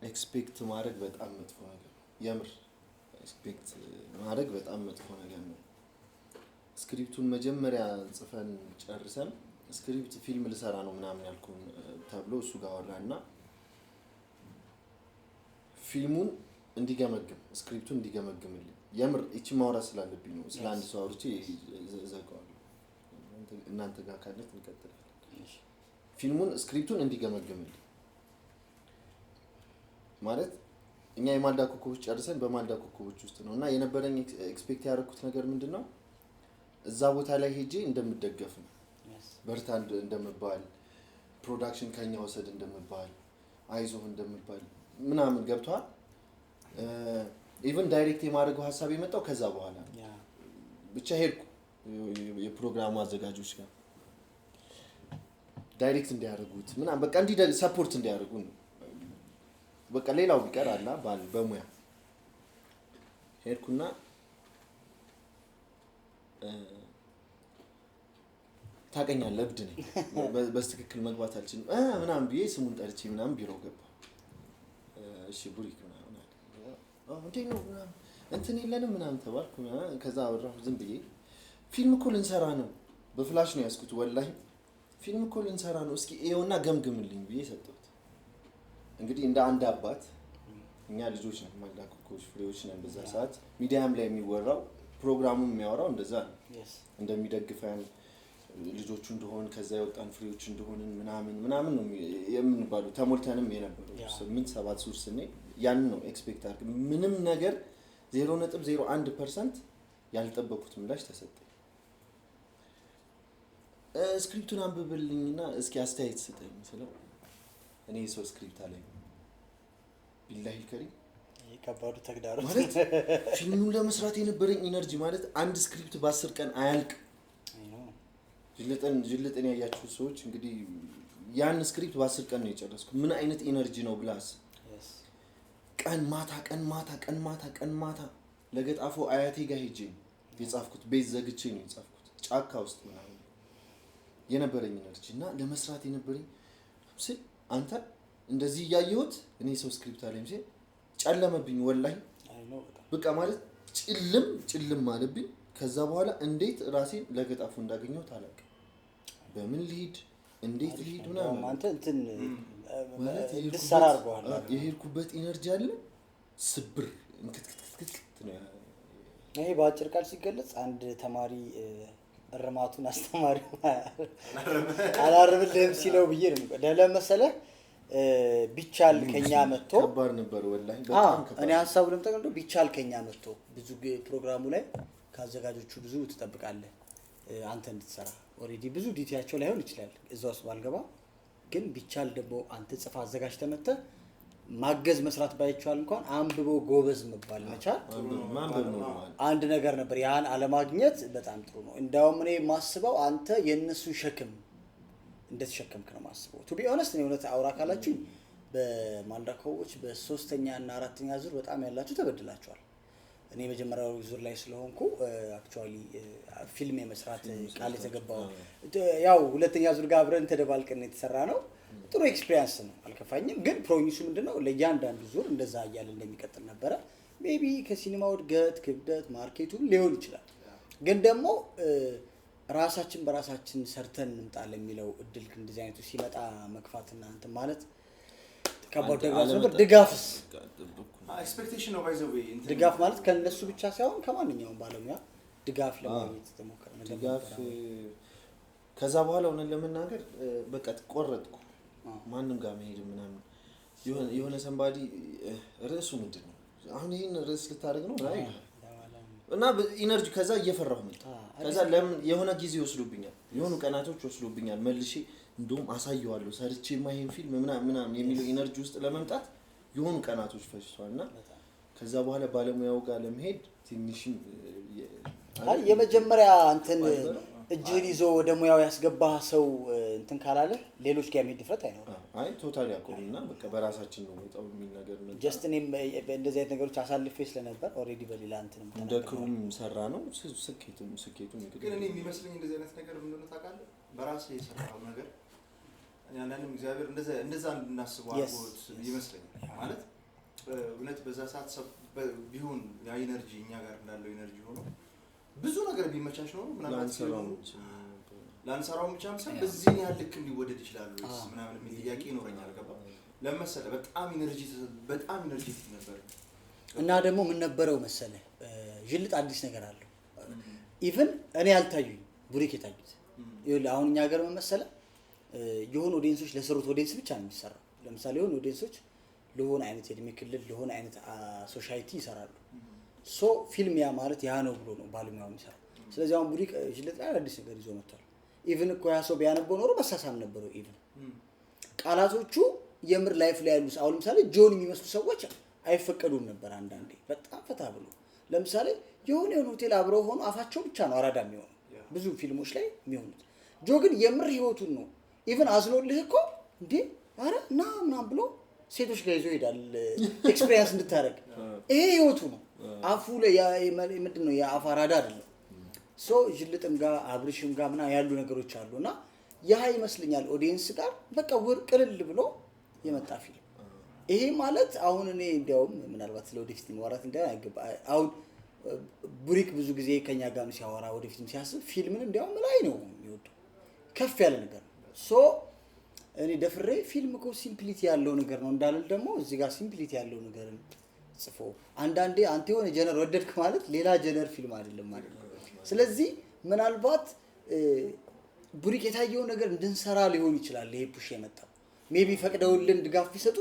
ኤክስፔክት ማድረግ በጣም መጥፎ ነገር ነው። የምር ኤክስፔክት ማድረግ በጣም መጥፎ ነገር ነው። ስክሪፕቱን መጀመሪያ ጽፈን ጨርሰን ስክሪፕት ፊልም ልሰራ ነው ምናምን ያልኩን ተብሎ እሱ ጋር ወራና ፊልሙን እንዲገመግም ስክሪፕቱን እንዲገመግምልኝ የምር እቺ ማውራት ስላለብኝ ነው። ስለ አንድ ሰው አውርቼ ዘጋዋለሁ። እናንተ ጋር ካለት እንቀጥላለን። ፊልሙን ስክሪፕቱን እንዲገመግምልኝ ማለት እኛ የማልዳ ኮከቦች ጨርሰን በማልዳ ኮከቦች ውስጥ ነው እና የነበረኝ ኤክስፔክት ያደረኩት ነገር ምንድነው እዛ ቦታ ላይ ሄጄ እንደምደገፍ ነው። በርታ እንደምባል ፕሮዳክሽን ከኛ ወሰድ እንደምባል አይዞህ እንደምባል ምናምን ገብቷል። ኢቭን ዳይሬክት የማድረገው ሐሳብ የመጣው ከዛ በኋላ ብቻ ሄድኩ የፕሮግራሙ አዘጋጆች ጋር ዳይሬክት እንዲያደርጉት ምናምን በቃ ሰፖርት እንዲያደርጉ ነው። በቃ ሌላው ቢቀር አላ በሙያ ሄድኩና ታቀኛለህ እብድ ነኝ በስትክክል መግባት አልችልም ምናምን ብዬ ስሙን ጠርቼ ምናምን ቢሮ ገባ። እሺ ቡሪክ ምናምን አለ እንዴ ነው ምናምን እንትን የለንም ምናምን ተባልኩ። ከዛ አወራሁ ዝም ብዬ ፊልም እኮ ልንሰራ ነው በፍላሽ ነው ያስኩት ወላሂ ፊልም እኮ ልንሰራ ነው እስኪ ኤውና ገምግምልኝ ብዬ ሰጠሁት። እንግዲህ እንደ አንድ አባት እኛ ልጆች ነን ማላኮኮች ፍሬዎች ነን። በዛ ሰዓት ሚዲያም ላይ የሚወራው ፕሮግራሙም የሚያወራው እንደዛ ነው እንደሚደግፈን ልጆቹ እንደሆን ከዛ የወጣን ፍሬዎች እንደሆን ምናምን ነው የምንባለው። ተሞልተንም የነበረው 8-7 ሱር ስኔ ያን ነው ኤክስፔክት አድርግ ምንም ነገር 0.01% ያልጠበቁት ምላሽ ተሰጠ። ስክሪፕቱን አንብብልኝና እስኪ አስተያየት ስጠኝ ስለው እኔ ሰው ስክሪፕት አለኝ ቢላሂ ከሪም ከባዱ ተግዳሮት ማለት ፊልሙን ለመስራት የነበረኝ ኢነርጂ ማለት አንድ ስክሪፕት በ10 ቀን አያልቅ። ጅልጥን ያያችሁ ሰዎች እንግዲህ ያን ስክሪፕት በ10 ቀን ነው የጨረስኩት። ምን አይነት ኢነርጂ ነው ብላስ ቀን ማታ ለገጣፎ አያቴ ጋር ሄጄ የጻፍኩት ቤት ዘግቼ ነው የጻፍኩት ጫካ ውስጥ ምናምን የነበረኝ ኢነርጂ እና ለመስራት የነበረኝ ስል አንተ እንደዚህ ያያዩት እኔ ሰው ስክሪፕት አለኝ ሲል ጨለመብኝ ወላሂ በቃ ማለት ጭልም ማለብኝ። ከዛ በኋላ እንዴት ራሴን ለገጣፉ እንዳገኘው ታላቅ በምን ልሂድ እንዴት ልሂድ ምናምን አንተ እንትን ማለት ይሰራርጓል የሄድኩበት ኢነርጂ አለ ስብር እንክትክትክት ነው። ይሄ በአጭር ቃል ሲገለጽ አንድ ተማሪ እርማቱን አስተማሪው አላርምልህም ሲለው ብዬ ነው ለመሰለህ ቢቻል ከኛ መጥቶ ከባድ ነበር ወላሂ በጣም ከባድ። እኔ ሐሳቡ ለምጠቀም ነው ቢቻል ከኛ መጥቶ ብዙ ፕሮግራሙ ላይ ካዘጋጆቹ ብዙ ትጠብቃለህ አንተ እንድትሰራ ኦሬዲ ብዙ ዲቴያቸው ላይሆን ይችላል እዛው ውስጥ ባልገባ ግን ቢቻል ደግሞ አንተ ጽፋ አዘጋጅ ተመተህ ማገዝ መስራት ባይቻል እንኳን አንብቦ ጎበዝ መባል መቻል አንድ ነገር ነበር። ያን አለማግኘት በጣም ጥሩ ነው። እንዳውም እኔ ማስበው አንተ የነሱ ሸክም እንደተሸከምክ ነው ማስበው። ቱ ቢ ኦነስት ነው እውነት አውራ ካላችሁ በማንዳኮዎች በ3ኛ እና 4ኛ ዙር በጣም ያላችሁ ተበድላችኋል። እኔ መጀመሪያው ዙር ላይ ስለሆንኩ አክቹአሊ ፊልም የመስራት ቃል የተገባው ያው ሁለተኛ ዙር ጋር አብረን ተደባልቀን የተሰራ ነው። ጥሩ ኤክስፒሪየንስ ነው አልከፋኝም። ግን ፕሮሚሱ ምንድነው ለእያንዳንዱ ዙር እንደዛ እያለ እንደሚቀጥል ነበረ። ሜቢ ከሲኒማው እድገት ክብደት ማርኬቱን ሊሆን ይችላል። ግን ደግሞ ራሳችን በራሳችን ሰርተን እንምጣለን የሚለው እድል እንደዚህ አይነቱ ሲመጣ መግፋትና እንትን ማለት ከባድ ነበር። ድጋፍስ ኤክስፔክቴሽን ነው ባይዘው ድጋፍ ማለት ከነሱ ብቻ ሳይሆን ከማንኛውም ባለሙያ ድጋፍ ለማግኘት ተሞከረ ነገር ድጋፍ ከዛ በኋላ ሆነን ለመናገር በቃ ተቆረጥኩ ማንንም ጋር መሄድ ምናምን የሆነ ሰንባዲ ርዕሱ ምንድነው አሁን ይሄን ርዕስ ልታደርግ ነው ላይ እና ኢነርጂ ከዛ እየፈራሁ መጣ። ከዛ ለምን የሆነ ጊዜ ወስዶብኛል የሆኑ ቀናቶች ወስዶብኛል መልሼ እንደውም አሳየዋለሁ ሰርቼ ማይሄን ፊልም ምናምን የሚለው ኢነርጂ ውስጥ ለመምጣት የሆኑ ቀናቶች ፈጅቷልና ከዛ በኋላ ባለሙያው ጋር ለመሄድ ትንሽም የመጀመሪያ እንትን እጅህን ይዞ ወደ ሙያው ያስገባ ሰው እንትን ካላለ ሌሎች ጋር የሚሄድ ድፍረት አይኖርም። አይ ቶታሊ አቆምና በቃ በራሳችን ነው ወጣው የሚል ነገር ነው። ጀስት እኔም እንደዚህ አይነት ነገሮች አሳልፌ ስለነበር ኦሬዲ በሌላ እንትን እንደ ክሩም ሰራ ነው ስኬቱም ግን እኔ የሚመስለኝ እንደዚህ አይነት ነገር ምን እንደሆነ ታውቃለህ በራሴ የሰራው ነገር አንዳንድም እግዚአብሔር እንደዛ እንድናስበው አድርጎት ይመስለኛል። ማለት እውነት በዛ ሰዓት ቢሆን ያ ኢነርጂ እኛ ጋር እንዳለው ኢነርጂ ሆኖ ብዙ ነገር ቢመቻች ነው ምናልባት ላንሰራው ብቻም ሳይሆን በዚህ ያህል ልክ ሊወደድ ይችላል ወይስ ምናምን የሚል ጥያቄ ይኖረኛል። ገባ ለምሳሌ በጣም ኢነርጂ ነበር እና ደግሞ ምን ነበረው መሰለ ጅልጥ አዲስ ነገር አለው ኢቭን እኔ አልታዩኝ ቡሪክ የታዩት ይኸውልህ አሁን እኛ ሀገር መሰለ የሆነ ኦዲየንሶች ለሰሩት ኦዲየንስ ብቻ ነው የሚሰራው። ለምሳሌ የሆነ ኦዲየንሶች ለሆነ አይነት የእድሜ ክልል ለሆነ አይነት ሶሳይቲ ይሰራሉ። ሶ ፊልም ያ ማለት ያ ነው ብሎ ነው ባለሙያው የሚሰራው። ስለዚህ አሁን ቡሪክ ጅልጥ ላይ አዲስ ነገር ይዞ መጥቷል። ኢቭን እኮ ያ ሰው ቢያነበው ኖሮ መሳሳም ነበረው። ኢቭን ቃላቶቹ የምር ላይፍ ላይ ያሉት አሁን ለምሳሌ ጆን የሚመስሉ ሰዎች አይፈቀዱም ነበር አንዳንዴ በጣም ፈታ ብሎ ለምሳሌ የሆነ ሆቴል አብረው ሆኖ አፋቸው ብቻ ነው አራዳ የሚሆነው ብዙ ፊልሞች ላይ የሚሆኑት። ጆ ግን የምር ህይወቱን ነው ኢቭን አዝኖልህ እኮ እንዴ አረ ና ምናምን ብሎ ሴቶች ጋር ይዞ ይሄዳል ኤክስፒሪየንስ እንድታረግ። ይሄ ህይወቱ ነው። አፉ ላይ ምንድነው የአፍ አራዳ አይደለም። ሶ ጅልጥም ጋር አብርሽም ጋር ምናምን ያሉ ነገሮች አሉና ያ ይመስለኛል ኦዲየንስ ጋር በቃ ቅልል ብሎ የመጣ ፊልም። ይሄ ማለት አሁን እኔ እንዲያውም ምናልባት ለወደፊት ማውራት አይገባ አሁን ቡሪክ ብዙ ጊዜ ከኛ ጋር ሲያወራ ወደፊትም ሲያስብ ፊልምን እንዲያውም ላይ ነው የሚወደው ከፍ ያለ ነገር። ሶ እኔ ደፍሬ ፊልም እኮ ሲምፕሊቲ ያለው ነገር ነው እንዳልል ደግሞ እዚህ ጋር ሲምፕሊቲ ያለው ነገርን ጽፎ አንዳንዴ አንተ የሆነ ጀነር ወደድክ ማለት ሌላ ጀነር ፊልም አይደለም ማለት ነው። ስለዚህ ምናልባት ቡሪክ የታየው ነገር እንድንሰራ ሊሆን ይችላል ይሄ ፑሽ የመጣው ሜቢ ፈቅደውልን ድጋፍ ቢሰጡ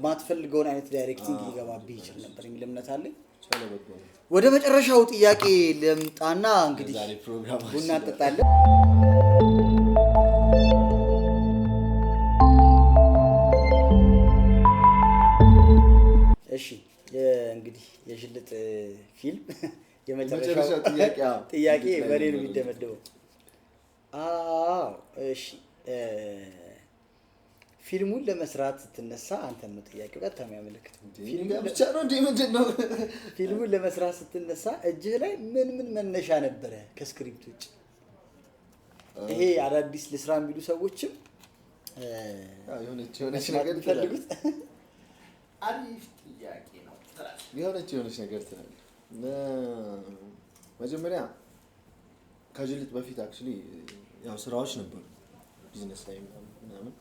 ማትፈልገውን አይነት ዳይሬክቲንግ ሊገባብህ ይችል ነበር የሚል እምነት አለኝ። ወደ መጨረሻው ጥያቄ ልምጣና እንግዲህ ቡና እንጠጣለን። እሺ እንግዲህ የሽልጥ ፊልም የመጨረሻው ጥያቄ በኔ ነው የሚደመደመው። እሺ ፊልሙን ለመስራት ስትነሳ አንተን ነው ጥያቄው ቀጥታ የሚያመለክተው። ፊልሙን ለመስራት ስትነሳ እጅህ ላይ ምን መነሻ ነበረ ከስክሪፕት ውጭ? ይሄ አዳዲስ ለስራ የሚሉ ሰዎችም የሆነች ነገር ፈልጉት። አሪፍ ጥያቄ ነው። የሆነች ነገር ትላለህ። መጀመሪያ ከጅልጥ በፊት አክቹሊ ያው ስራዎች ነበሩ ቢዝነስ ላይ ምናምን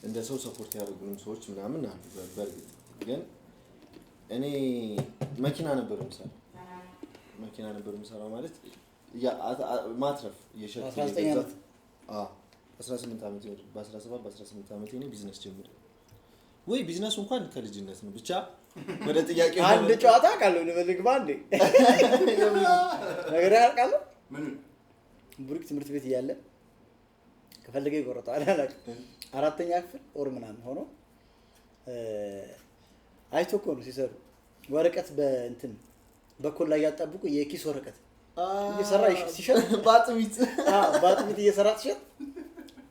እንደ ሰው ሰፖርት ያደርጉንም ሰዎች ምናምን አሉ። በእርግጥ ግን እኔ መኪና ነበር የምሰራው ማለት ማትረፍ እየሸጥኩ 18 ዓመት በ17 ዓመት እኔ ቢዝነስ ጀምሬ ወይ ቢዝነሱ እንኳን ከልጅነት ነው። ብቻ ወደ ጥያቄ አንድ ጨዋታ ቃል ነው ልፈልግባ እንዴ ነገር ያልቃል። ምን ቡሪክ ትምህርት ቤት እያለ ከፈለገ ይቆርጣል አላውቅም። 4ኛ ክፍል ኦር ምናምን ሆኖ አይቶ እኮ ነው ሲሰሩ ወረቀት በእንትን በኩል ላይ ያጣብቁ የኪስ ወረቀት እየሰራ ሲሸጥ ባጥሚት እየሰራ ሲሸጥ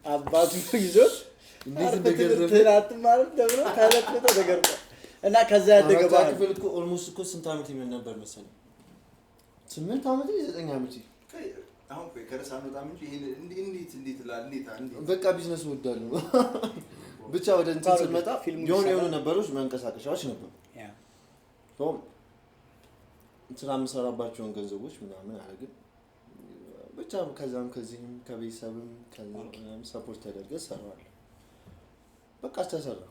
አባቱ ይዞት እንዴት እንደገረመ ማለት ደብሮ ካለበት ተገርሞ እና ከዛ ያደገ ባክ ክፍል እኮ ኦልሞስት እኮ ስንት ዓመት ይመን ነበር መሰለኝ 8 ዓመት 9 ዓመት አሁን ከረሳ በጣም እንጂ እንዴት በቃ ቢዝነስ ወዳለሁ ብቻ ወደ እንትን ስመጣ የሆኑ ነበሮች መንቀሳቀሻዎች ነበሩ። ስራ የምሰራባቸውን ገንዘቦች ምናምን አደረግን ብቻ ከዛም ከዚህም ከቤተሰብም ከዛም ሰፖርት ተደርገ ሰራዋለሁ። በቃ ተሰራ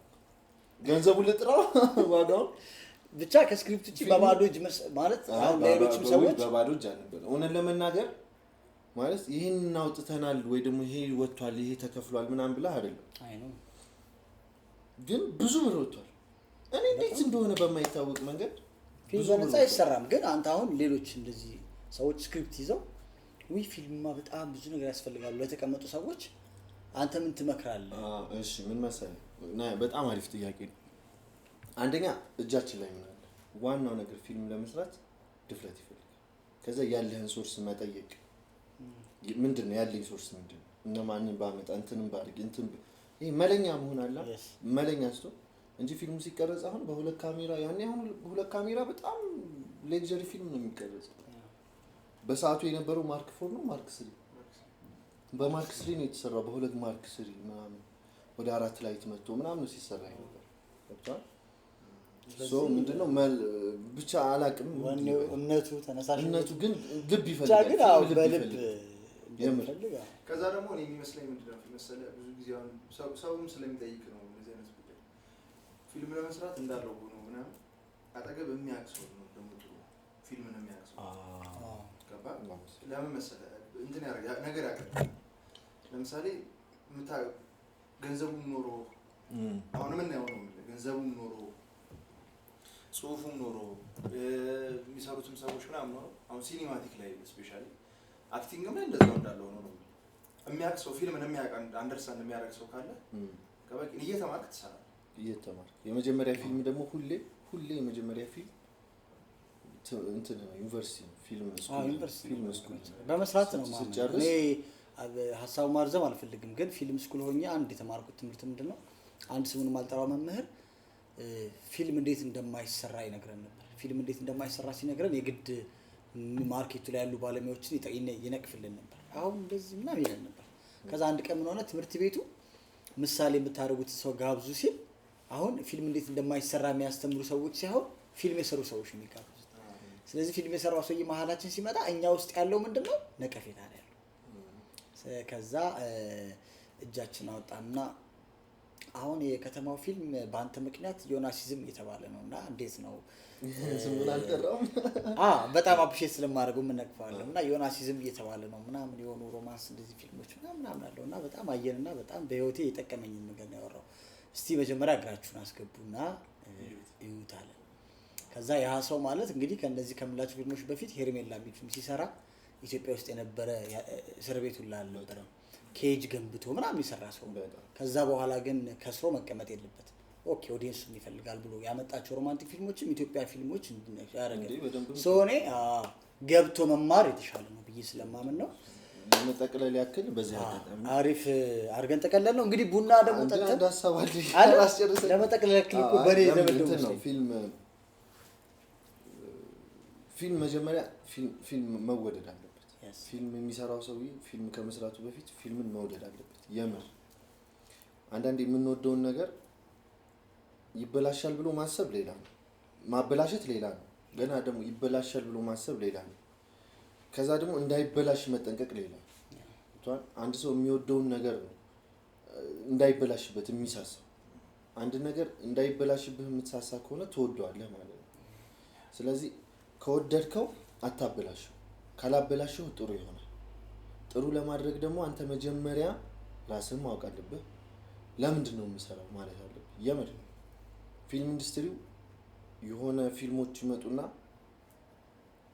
ገንዘቡን ልጥራው ዋጋው ብቻ ከስክሪፕት ውጪ በባዶ እጅ ማለት አሁን ሌሎችም ሰዎች በባዶ እጅ አልነበረ እውነት ለመናገር ማለት ይሄን እናውጥተናል ወይ ደግሞ ይሄ ወጥቷል ይሄ ተከፍሏል ምናምን ብላ አይደለም። አይ ነው ግን ብዙ ብር ወጥቷል። እኔ እንዴት እንደሆነ በማይታወቅ መንገድ ፊልም በነፃ አይሰራም። ግን አንተ አሁን ሌሎች እንደዚህ ሰዎች ስክሪፕት ይዘው ወይ ፊልምማ በጣም ብዙ ነገር ያስፈልጋሉ ለተቀመጡ ሰዎች አንተ ምን ትመክራለህ? እሺ ምን መሰለህ በጣም አሪፍ ጥያቄ ነው። አንደኛ እጃችን ላይ ምን አለ ዋናው ነገር ፊልም ለመስራት ድፍረት ይፈልጋል። ከዛ ያለህን ሶርስ መጠየቅ ምንድነው ያለኝ ሶርስ ምንድነው እነማንን ባመጣ እንትንም ባርግ እንትን ይሄ መለኛ መሆን አለ መለኛ አስቶ እንጂ ፊልሙ ሲቀረጽ አሁን በሁለት ካሜራ ያኔ አሁን ሁለት ካሜራ በጣም ሌክዠሪ ፊልም ነው የሚቀረጸው። በሰዓቱ የነበረው ማርክ 4 ነው ማርክ 3 በማርክ 3 ነው የተሰራው በሁለት ማርክ 3 ምናምን ወደ 4 ላይ ተመቶ ምናምን ነው ሲሰራ ነበር። ወጣ ምንድነው ብቻ አላቅም እምነቱ ተነሳሽነቱ ግን ልብ ይፈልጋል ግን አው በልብ ይፈልጋ። ከዛ ደግሞ እኔ የሚመስለኝ ምንድነው መሰለህ ብዙ ጊዜ አሁን ሰውም ስለሚጠይቅ ነው እንደዚህ አይነት ጉዳይ ፊልም ለመስራት እንዳለው ሆኖ ምናምን አጠገብ የሚያክሰው ነው ደግሞ ጥሩ ፊልምን የሚያክሰው ገባ። ለምን መሰለህ እንትን ያደርጋል ነገር ያቀርባል። ለምሳሌ ገንዘቡም ኖሮ አሁን ምን ያው ነው ገንዘቡም ኖሮ ጽሁፉም ኖሮ የሚሰሩትም ሰዎች ምናምን ኖሮ አሁን ሲኒማቲክ ላይ ስፔሻሊ አክቲንግም ላይ እንደዛው እንዳለው ነው የሚያክሰው ፊልምን የሚያውቅ አንደርስታንድ የሚያደርግ ሰው ካለ ከበቂ እየተማርክ ትሰራለህ። እየተማርክ የመጀመሪያ ፊልም ደግሞ ሁሌ የመጀመሪያ ፊልም እንትን ዩኒቨርሲቲ ፊልም ስኩል በመስራት ነው ማለት እኔ ሀሳቡ ማርዘም አልፈልግም። ግን ፊልም ስኩል ሆኜ አንድ የተማርኩት ትምህርት ምንድነው አንድ ስሙን ማልጠራው መምህር ፊልም እንዴት እንደማይሰራ ይነግረን ነበር። ፊልም እንዴት እንደማይሰራ ሲነግረን የግድ ማርኬቱ ላይ ያሉ ባለሙያዎችን ይነቅፍልን ነበር። አሁን እንደዚህ ምናምን ይለን ነበር። ከዛ አንድ ቀን ምን ሆነ ትምህርት ቤቱ ምሳሌ የምታደርጉት ሰው ጋብዙ ሲል አሁን ፊልም እንዴት እንደማይሰራ የሚያስተምሩ ሰዎች ሳይሆን ፊልም የሰሩ ሰዎች የሚጋብዙት። ስለዚህ ፊልም የሰራው ሰውዬ መሀላችን ሲመጣ እኛ ውስጥ ያለው ምንድነው ነቀፌታ ነው ያለው። ከዛ እጃችን አወጣንና አሁን የከተማው ፊልም በአንተ ምክንያት ዮናሲዝም እየተባለ ነው እና እንዴት ነው ስሙን አልጠራውም። በጣም አፕሪሼት ስለማድረገው የምነቅፈዋለሁ እና ዮናሲዝም እየተባለ ነው ምናምን የሆኑ ሮማንስ እንደዚህ ፊልሞች ምናምን አለው እና በጣም አየንና በጣም በህይወቴ የጠቀመኝ ነገር ነው ያወራው። እስቲ መጀመሪያ እግራችሁን አስገቡና እዩት አለ። ከዛ ያ ሰው ማለት እንግዲህ ከነዚህ ከምላችሁ ፊልሞች በፊት ሄርሜላ የሚል ፊልም ሲሰራ ኢትዮጵያ ውስጥ የነበረ እስር ቤት ሁላ አልነበረም። ኬጅ ገንብቶ ምናምን የሰራ ሰው። ከዛ በኋላ ግን ከስሮ መቀመጥ የለበትም ኦኬ ኦዲየንሱን ይፈልጋል ብሎ ያመጣቸው ሮማንቲክ ፊልሞችም ኢትዮጵያ ፊልሞች ያደረገ ሶኔ ገብቶ መማር የተሻለ ነው ብዬ ስለማምን ነው። ለመጠቅለል ያክል በዚህ አጋጣሚ አሪፍ አርገን ተቀለል ነው እንግዲህ ቡና ደግሞ ጠጥተን እንዳሳባል አላስጨርሰን ለመጠቅለል ያክል እኮ በኔ ዘመድ ነው ፊልም መጀመሪያ ፊልም መወደድ አለበት። ፊልም የሚሰራው ሰው ፊልም ከመስራቱ በፊት ፊልምን መውደድ አለበት። የምር አንዳንዴ የምንወደውን ነገር ይበላሻል ብሎ ማሰብ ሌላ ነው፣ ማበላሸት ሌላ ነው። ገና ደግሞ ይበላሻል ብሎ ማሰብ ሌላ ነው። ከዛ ደግሞ እንዳይበላሽ መጠንቀቅ ሌላ ነው። አንድ ሰው የሚወደውን ነገር ነው እንዳይበላሽበት የሚሳሳው። አንድ ነገር እንዳይበላሽብህ የምትሳሳ ከሆነ ትወደዋለህ ማለት ነው። ስለዚህ ከወደድከው አታበላሽው፣ ካላበላሽው ጥሩ ይሆናል። ጥሩ ለማድረግ ደግሞ አንተ መጀመሪያ ራስን ማወቅ አለብህ። ለምንድን ነው የምሰራው ማለት አለብህ። የምር ፊልም ኢንዱስትሪው የሆነ ፊልሞች ይመጡና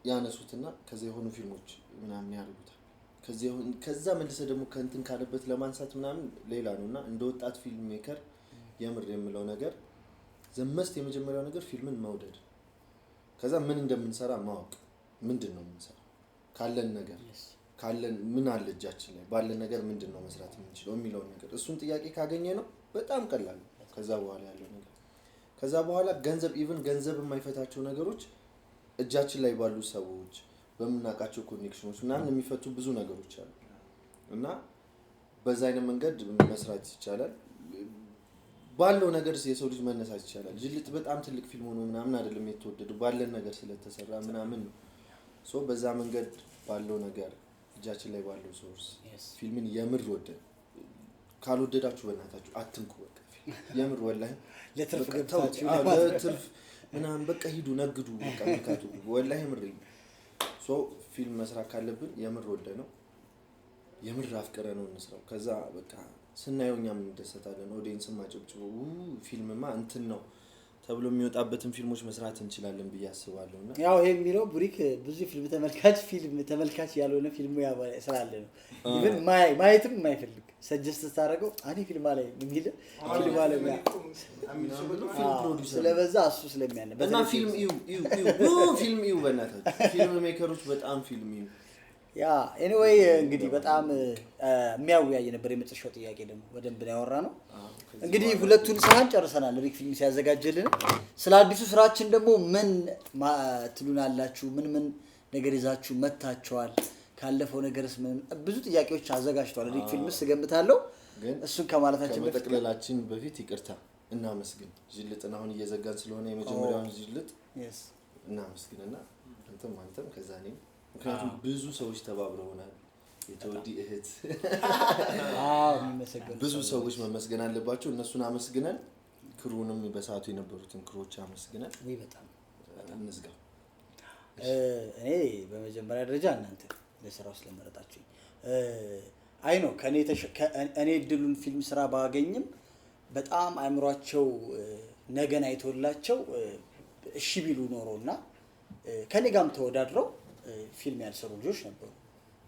ያነሱትና ከዛ የሆኑ ፊልሞች ምናምን ያደርጉታል። ከዛ መልሰ ደግሞ ከእንትን ካለበት ለማንሳት ምናምን ሌላ ነውና እንደ ወጣት ፊልም ሜከር የምር የምለው ነገር ዘመስት የመጀመሪያው ነገር ፊልምን መውደድ፣ ከዛ ምን እንደምንሰራ ማወቅ፣ ምንድነው የምንሰራው ካለን ነገር ካለን ምን አለ እጃችን ላይ ባለን ነገር ምንድነው መስራት የምንችለው የሚለው ነገር እሱን ጥያቄ ካገኘ ነው በጣም ቀላል ነው። ከዛ በኋላ ያለው ነገር ከዛ በኋላ ገንዘብ የማይፈታቸው ነገሮች እጃችን ላይ ባሉ ሰዎች በመናቃቸው ኮኔክሽኖች ምናምን የሚፈቱ ብዙ ነገሮች አሉ እና በዛ አይነት መንገድ መስራት ይቻላል። ባለው ነገር የሰው ልጅ መነሳት ይቻላል። ጅልጥ በጣም ትልቅ ፊልም ሆኖ ምናምን አይደለም የተወደደው ባለን ነገር ስለተሰራ ምናምን ነው። ሶ በዛ መንገድ ባለው ነገር እጃችን ላይ ባለው ሶርስ ፊልምን የምር ወደን ካልወደዳችሁ በእናታችሁ አትንኩ። በቃ የምር ወላሂ ለትርፍ ገብታችሁ ለትርፍ ምናምን በቃ ሂዱ ነግዱ በቃ ምካቱ ወላሂ ምር ሶ ፊልም መስራት ካለብን የምር ወደ ነው የምር አፍቀረ ነው እንስራው። ከዛ በቃ ስናየው እኛም እንደሰታለን። ኦዲየንስ ማጨብጭቦ ፊልምማ እንትን ነው ተብሎ የሚወጣበትን ፊልሞች መስራት እንችላለን ብዬ አስባለሁና ያው ይሄ የሚለው ቡሪክ ብዙ ፊልም ተመልካች ያልሆነ ፊልሙ ስላለ ነው። ኢቭን ማየትም የማይፈልግ ሰጀስት ታደርገው አኔ ፊልም ላይ የሚል ፊልም ላይ ፊልም ፕሮዲዩሰር ስለበዛ እሱ ስለሚያነብ እና ፊልም ፊልም በእናታችሁ ፊልም ሜከሮች በጣም ፊልም ያ ኤኒዌይ እንግዲህ በጣም የሚያወያይ ነበር። የመጨረሻው ጥያቄ ደግሞ በደንብ ያወራ ነው። እንግዲህ ሁለቱን ሰሃን ጨርሰናል። ሪክ ፊልም ሲያዘጋጀልን ስለ አዲሱ ስራችን ደግሞ ምን ትሉናላችሁ? ምን ነገር ይዛችሁ መታችኋል? ካለፈው ነገርስ ምን ብዙ ጥያቄዎች አዘጋጅቷል ሪክ ፊልምስ ገምታለሁ። ግን እሱን ከማለታችን ከመጠቅለላችን በፊት ይቅርታ እናመስግን። ጅልጥን አሁን እየዘጋን ስለሆነ የመጀመሪያውን ጅልጥ እናመስግንና አንተም ከዛ እኔም ምክንያቱም ብዙ ሰዎች ተባብረውናል። የተወዲ እህት ብዙ ሰዎች መመስገን አለባቸው። እነሱን አመስግነን ክሩንም በሰዓቱ የነበሩትን ክሮች አመስግነን በጣም እንዝጋ። እኔ በመጀመሪያ ደረጃ እናንተ ለስራው ስለመረጣችሁ አይ ነው እኔ እድሉን ፊልም ስራ ባገኝም በጣም አእምሯቸው ነገን አይቶላቸው እሺ ቢሉ ኖሮና ከኔ ጋርም ተወዳድረው ፊልም ያልሰሩ ልጆች ነበሩ።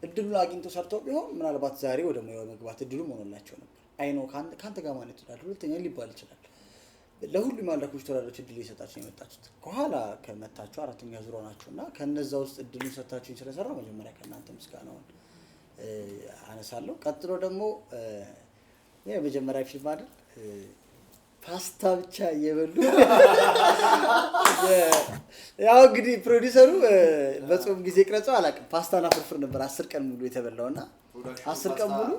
እድሉን አግኝተው ሰርተው ቢሆን ምናልባት ዛሬ ወደ ሙያው መግባት እድሉ ሆኖላቸው ነበር። አይ ነው ካንተ ጋር ማለት ይችላል ሁለተኛ ሊባል ይችላል። ለሁሉም ያላችሁ ተወዳዳሪዎች እድል እየሰጣችሁ የመጣችሁት ከኋላ ከመታችሁ አራተኛ ዙር ናችሁና ከነዛ ውስጥ እድሉን ሰጣችሁ ስለሰራ መጀመሪያ ከእናንተ ምስጋናውን አነሳለሁ። ቀጥሎ ደግሞ የመጀመሪያ ፊልም አይደል ፓስታ ብቻ እየበሉ ያው እንግዲህ ፕሮዲዩሰሩ በጾም ጊዜ ቅረጸው አላውቅም። ፓስታና ፍርፍር ነበር 10 ቀን ሙሉ የተበላውና 10 ቀን ሙሉ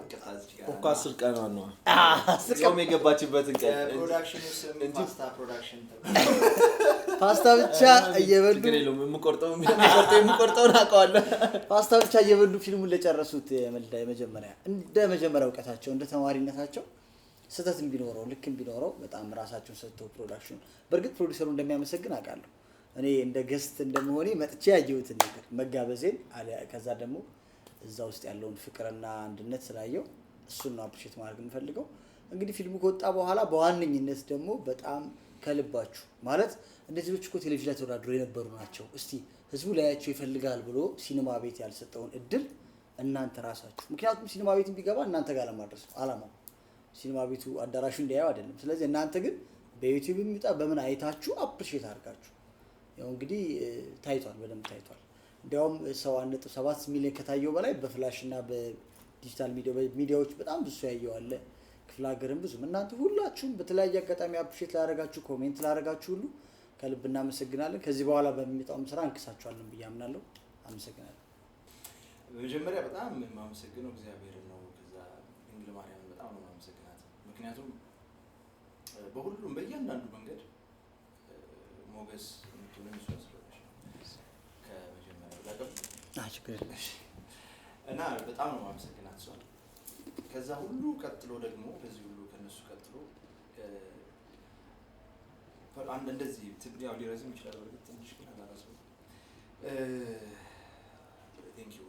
እኮ 10 ቀን ነው 10 ቀን የገባችበትን ቀን ፕሮዳክሽኑ ስም ፓስታ ፕሮዳክሽን ፓስታ ብቻ እየበሉ የምቆርጠው አውቀዋለሁ። ፓስታ ብቻ እየበሉ ፊልሙን ለጨረሱት የመጀመሪያ እውቀታቸው እንደ ተማሪነታቸው ስህተትም ቢኖረው ልክም ቢኖረው በጣም ራሳቸውን ሰጥተው ፕሮዳክሽኑ በእርግጥ ፕሮዲሰሩ እንደሚያመሰግን አውቃለሁ። እኔ እንደ ገስት እንደመሆኔ መጥቼ ያየሁትን ነገር መጋበዜን ከዛ ደግሞ እዛ ውስጥ ያለውን ፍቅርና አንድነት ስላየው እሱን ነው አፕሪሼት ማድረግ የምፈልገው። እንግዲህ ፊልሙ ከወጣ በኋላ በዋነኝነት ደግሞ በጣም ከልባችሁ ማለት እነዚህ ልጆች እኮ ቴሌቪዥን ላይ ተወዳድረው የነበሩ ናቸው፣ እስቲ ህዝቡ ላያቸው ይፈልጋል ብሎ ሲኒማ ቤት ያልሰጠውን እድል እናንተ ራሳችሁ፣ ምክንያቱም ሲኒማ ቤት ቢገባ እናንተ ጋር ለማድረስ ነው አላማው፣ ሲኒማ ቤቱ አዳራሹ እንዲያየው አይደለም። ስለዚህ እናንተ ግን በዩቲዩብ የሚወጣ በምን አይታችሁ አፕሪሼት አድርጋችሁ ያው እንግዲህ ታይቷል፣ በደንብ ታይቷል። እንዲያውም 7 ሚሊዮን ከታየው በላይ በፍላሽ እና በዲጂታል ሚዲያዎች በጣም ብዙ ያየው አለ። ክፍለ ሀገርም ብዙም እናንተ ሁላችሁም በተለያየ አጋጣሚ አፕሪሼት ላደረጋችሁ ኮሜንት ላደረጋችሁ ሁሉ ከልብ እናመሰግናለን። ከዚህ በኋላ በሚመጣውም ስራ እንክሳችኋለን ብዬ አምናለሁ። አመሰግናለሁ። በመጀመሪያ በጣም የማመሰግነው እግዚአብሔርን ነው። ከዛ ድንግል ማርያምን በጣም ነው የማመሰግናት። ምክንያቱም በሁሉም በእያንዳንዱ መንገድ ሞገስ የምትሆነኝ እሷ ስለሆነች ነው። ከመጀመሪያው ላቀም እና በጣም ነው የማመሰግናት እሷ። ከዛ ሁሉ ቀጥሎ ደግሞ ከዚህ ሁሉ ከነሱ ቀጥሎ አንድ እንደዚህ ያው ሊረዝም ይችላል በርግጥ ትንሽ ግን አላረዝም። ቴንክ ዩ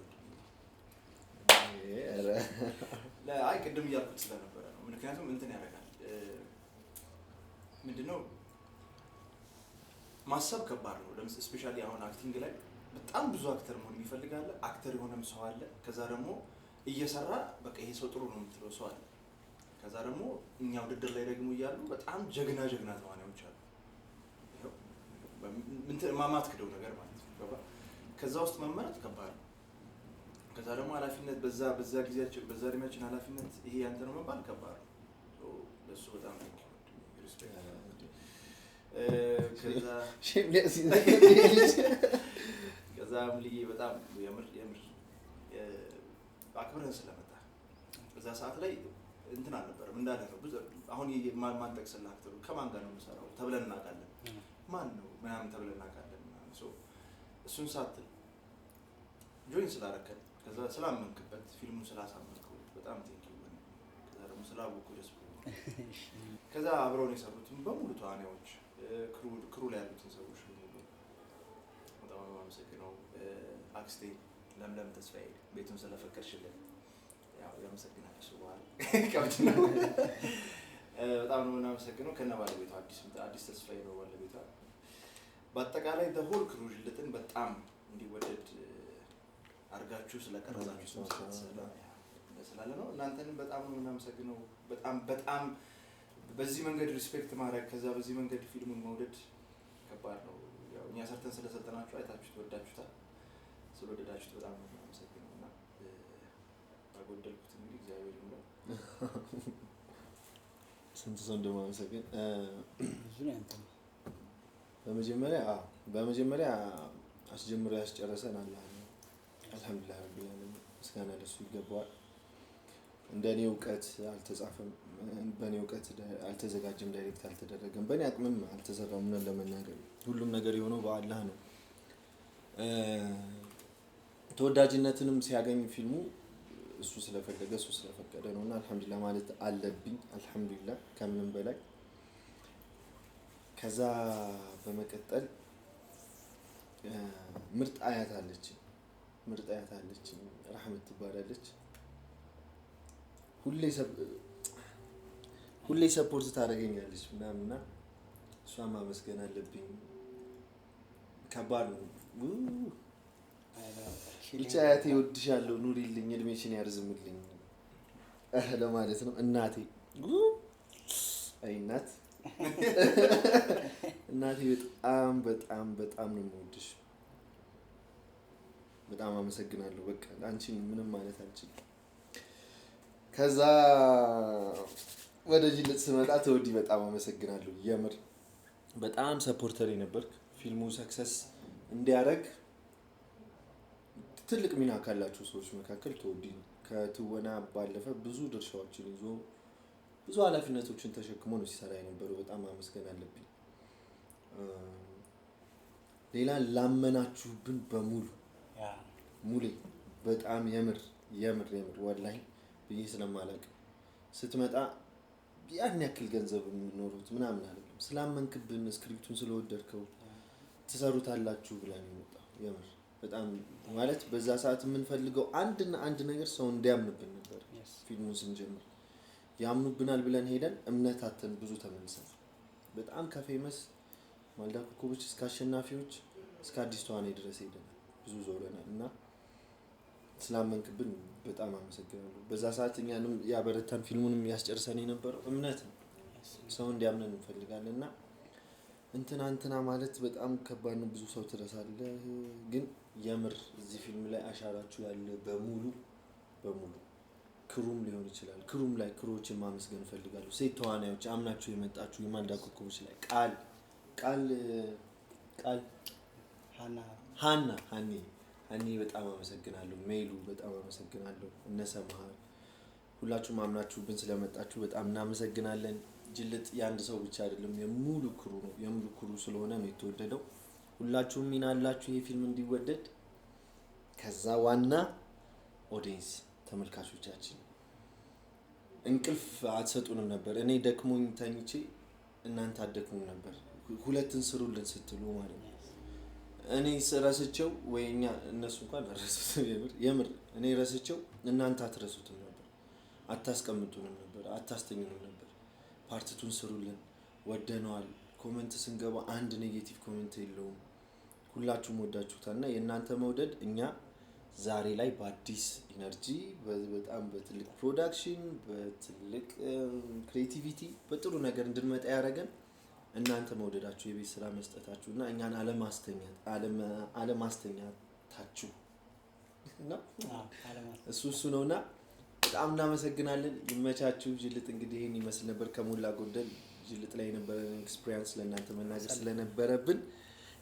አይ ቅድም እያልኩት ስለነበረ ነው። ምክንያቱም እንትን ያደርጋል ምንድነው ማሰብ ከባድ ነው። ለምሳሌ ስፔሻሊ አሁን አክቲንግ ላይ በጣም ብዙ አክተር መሆን የሚፈልጋለ አክተር የሆነም ሰው አለ። ከዛ ደግሞ እየሰራ በቃ ይሄ ሰው ጥሩ ነው የምትለው ሰው አለ። ከዛ ደግሞ እኛ ውድድር ላይ ደግሞ እያሉ በጣም ጀግና ተዋናዮች አሉ። እንትን ማማትክደው ነገር ማለት ነው። ከዛ ውስጥ መመረጥ ከባድ ነው። ከዛ ደግሞ ኃላፊነት በዛ ጊዜያችን በዛ እድሜያችን ኃላፊነት ይሄ ያንተ ነው መባል ከባድ ነው። ለሱ በጣም ከዛ ሙልዬ በጣም የምር አክብረን ስለመጣ በዛ ሰዓት ላይ እንትን አልነበረም እንዳለ ነው። ብዙ አሁን ማን ጠቅስልህ አክተሩ ከማን ጋር ነው የምሰራው ተብለን እናውቃለን፣ ማን ነው ምናምን ተብለን እናውቃለን ምናምን። እሱን ሳትል ጆይን ስላደረከን ከዛ ስላመንክበት ፊልሙን ስላሳመንከው በጣም ቴንኪው። ከዛ ደግሞ ስላወቁ ደስ ብሎኛል። ከዛ አብረውን የሰሩትን በሙሉ ተዋናዮች ክሩ ላይ ያሉትን ሰዎች በሙሉ በጣም የማመሰግነው። አክስቴ ለምለም ተስፋዬ ቤቱን ስለፈቀድሽልን ያው ያመሰግናለሁ። እሱ በኋላ ከብት ነው በጣም ነው የምናመሰግነው። ከነ ባለቤቷ አዲስ ተስፋዬ ነው ባለቤቷ። በአጠቃላይ ሆል ክሩ ልጥን በጣም እንዲወደድ አድርጋችሁ ስለቀረጻችሁ ስላለ ነው። እናንተንም በጣም ነው የምናመሰግነው። በጣም በዚህ መንገድ ሪስፔክት ማድረግ ከዛ በዚህ መንገድ ፊልሙን መውደድ ከባድ ነው። ያው እኛ ሰርተን ስለሰጠናችሁ አይታችሁት ወዳችሁታል። ስለወደዳችሁት በጣም ነው የምናመሰግነው እና ባጎደልኩት እንግዲህ እግዚአብሔር ይመስገን። ስንት ሰው እንደማመሰግን ብዙ ነው ያንተ። በመጀመሪያ አስጀምሮ ያስጨረሰን አላህ ነው። አልሐምዱሊላህ ረቢል ዓለሚን ምስጋና ለሱ ይገባዋል። እንደኔ እውቀት አልተጻፈም፣ በኔ እውቀት አልተዘጋጀም፣ ዳይሬክት አልተደረገም፣ በኔ አቅምም አልተሰራም። ምን ለመናገር ሁሉም ነገር የሆነው በአላህ ነው። ተወዳጅነትንም ሲያገኝ ፊልሙ እሱ ስለፈለገ እሱ ስለፈቀደ ነውና አልሐምዱሊላህ ማለት አለብኝ። አልሐምዱሊላህ ከምንም በላይ። ከዛ በመቀጠል ምርጥ አያት አለች ረህመት ትባላለች። ሁሌ ሰፖርት ታደርገኛለች ምናምንና እሷን ማመስገን አለብኝ። ከባድ ነው ብቻ አያቴ እወድሻለሁ፣ ኑሪልኝ፣ እድሜሽን ያርዝምልኝ ለማለት ነው። እናቴ አይ እናቴ በጣም ነው የምወድሽ። በጣም አመሰግናለሁ። በቃ አንቺ ምንም ማለት አንችልም። ከዛ ወደ ጅልጥ ስመጣ ተወዲ በጣም አመሰግናለሁ። የምር በጣም ሰፖርተር ነበርክ። ፊልሙ ሰክሰስ እንዲያደርግ ትልቅ ሚና ካላቸው ሰዎች መካከል ተወዲ ነው። ከትወና ባለፈ ብዙ ድርሻዎችን ይዞ ብዙ ኃላፊነቶችን ተሸክሞ ነው ሲሰራ የነበረው። በጣም አመስገን አለብኝ። ሌላ ላመናችሁብን በሙሉ ሙሌ በጣም የምር ወላሂ ብዬ ስለማላውቅ ስትመጣ ያን ያክል ገንዘብ ኖሮት ምናምን አይደለም ስላመንክብን ስክሪፕቱን ስለወደድከው ትሰሩታላችሁ ብለን የመጣው የምር በጣም ማለት በዛ ሰዓት የምንፈልገው አንድ ነገር ሰው እንዲያምንብን ነበር ፊልሙን ስንጀምር ያምኑብናል ብለን ሄደን እምነታችን ብዙ ተመልሰን በጣም ከፌመስ ማልዳ ኮከቦች እስከ አሸናፊዎች እስከ አዲስ ተዋናይ ድረስ ሄደናል ብዙ ዞረናል እና ስላመንክብን በጣም አመሰግናለሁ በዛ ሰዓት እኛንም ያበረታን ፊልሙንም ያስጨርሰን የነበረው እምነት ነው ሰው እንዲያምነን እንፈልጋለንና እንትና ማለት በጣም ከባድ ነው ብዙ ሰው ትረሳለህ ግን የምር እዚህ ፊልም ላይ አሻራችሁ ያለ በሙሉ ክሩም ሊሆን ይችላል ክሩም ላይ ክሮችን ማመስገን ፈልጋለሁ ሴት ተዋናዮች አምናችሁ የመጣችሁ የማልዳ ኮከቦች ላይ ቃል ሃኒ በጣም አመሰግናለሁ ሜሉ በጣም አመሰግናለሁ እነሰማህ ሁላችሁም አምናችሁብን ስለመጣችሁ በጣም እናመሰግናለን ጅልጥ ያንድ ሰው ብቻ አይደለም የሙሉ ክሩ ነው የሙሉ ክሩ ስለሆነ ነው የተወደደው ሁላችሁም ሚና አላችሁ ይሄ ፊልም እንዲወደድ ከዛ ዋና ኦዲየንስ ተመልካቾቻችን እንቅልፍ አትሰጡንም ነበር እኔ ደክሞኝ ተኝቼ እናንተ አደክሙን ነበር ሁለትን ስሩልን ስትሉ ማለት ነው እኔ ረስቸው ወይኛ እነሱ እንኳን ረስቱት የምር እኔ ረስቸው እናንተ አትረሱትም ነበር አታስቀምጡንም ነበር አታስተኙንም ነበር ፓርቲቱን ስሩልን ወደነዋል ኮሜንት ስንገባ አንድ ኔጌቲቭ ኮሜንት የለውም ሁላችሁም ወዳችሁታልና የእናንተ መውደድ እኛ ዛሬ ላይ በአዲስ ኢነርጂ በጣም በትልቅ ፕሮዳክሽን በትልቅ ክሬቲቪቲ በጥሩ ነገር እንድንመጣ ያደረገን እናንተ መውደዳችሁ የቤት ስራ መስጠታችሁና እኛን አለማስተኛታችሁ እና እሱ ነውና በጣም እናመሰግናለን ይመቻችሁ ጅልጥ እንግዲህ ይሄን ይመስል ነበር ከሞላ ጎደል ጅልጥ ላይ የነበረን ኤክስፒሪየንስ ለእናንተ መናገር ስለነበረብን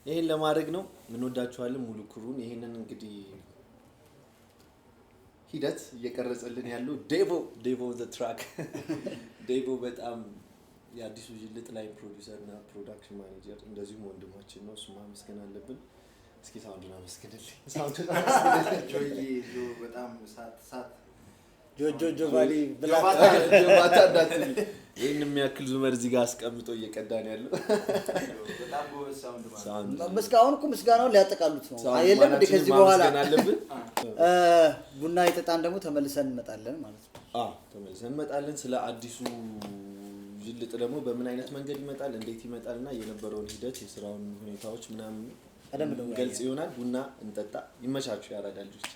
ይሄን ለማድረግ ነው ምን ወዳችኋለን ሙሉ ክሩን ይሄንን እንግዲህ ሂደት እየቀረጸልን ያለው ዴቮ ዘ ትራክ ዴቮ በጣም የአዲሱ ጅልጥ ላይ ፕሮዲዩሰር እና ፕሮዳክሽን ማኔጀር እንደዚሁም ወንድማችን ነው እሱማ መስገን አለብን እስኪ ሳውንድና መስገንልኝ ጆይ በጣም ሳት ጆጆ ባሊ ባታ እንዳትል ይሄን የሚያክል ዙመር እዚህ ጋር አስቀምጦ እየቀዳን ያለው በጣም ጎበዝ ሳውንድ መስጋውን ምስጋናውን ሊያጠቃሉት ነው አይደለም እንደ ከዚህ በኋላ ቡና ይጠጣን ደግሞ ተመልሰን እንመጣለን ማለት ነው ተመልሰን እንመጣለን ስለ አዲሱ ጅልጥ ደግሞ በምን አይነት መንገድ ይመጣል እንዴት ይመጣልና የነበረውን ሂደት የስራውን ሁኔታዎች ምናምን ገልጽ ይሆናል ቡና እንጠጣ ይመቻችሁ ያራዳ ልጆች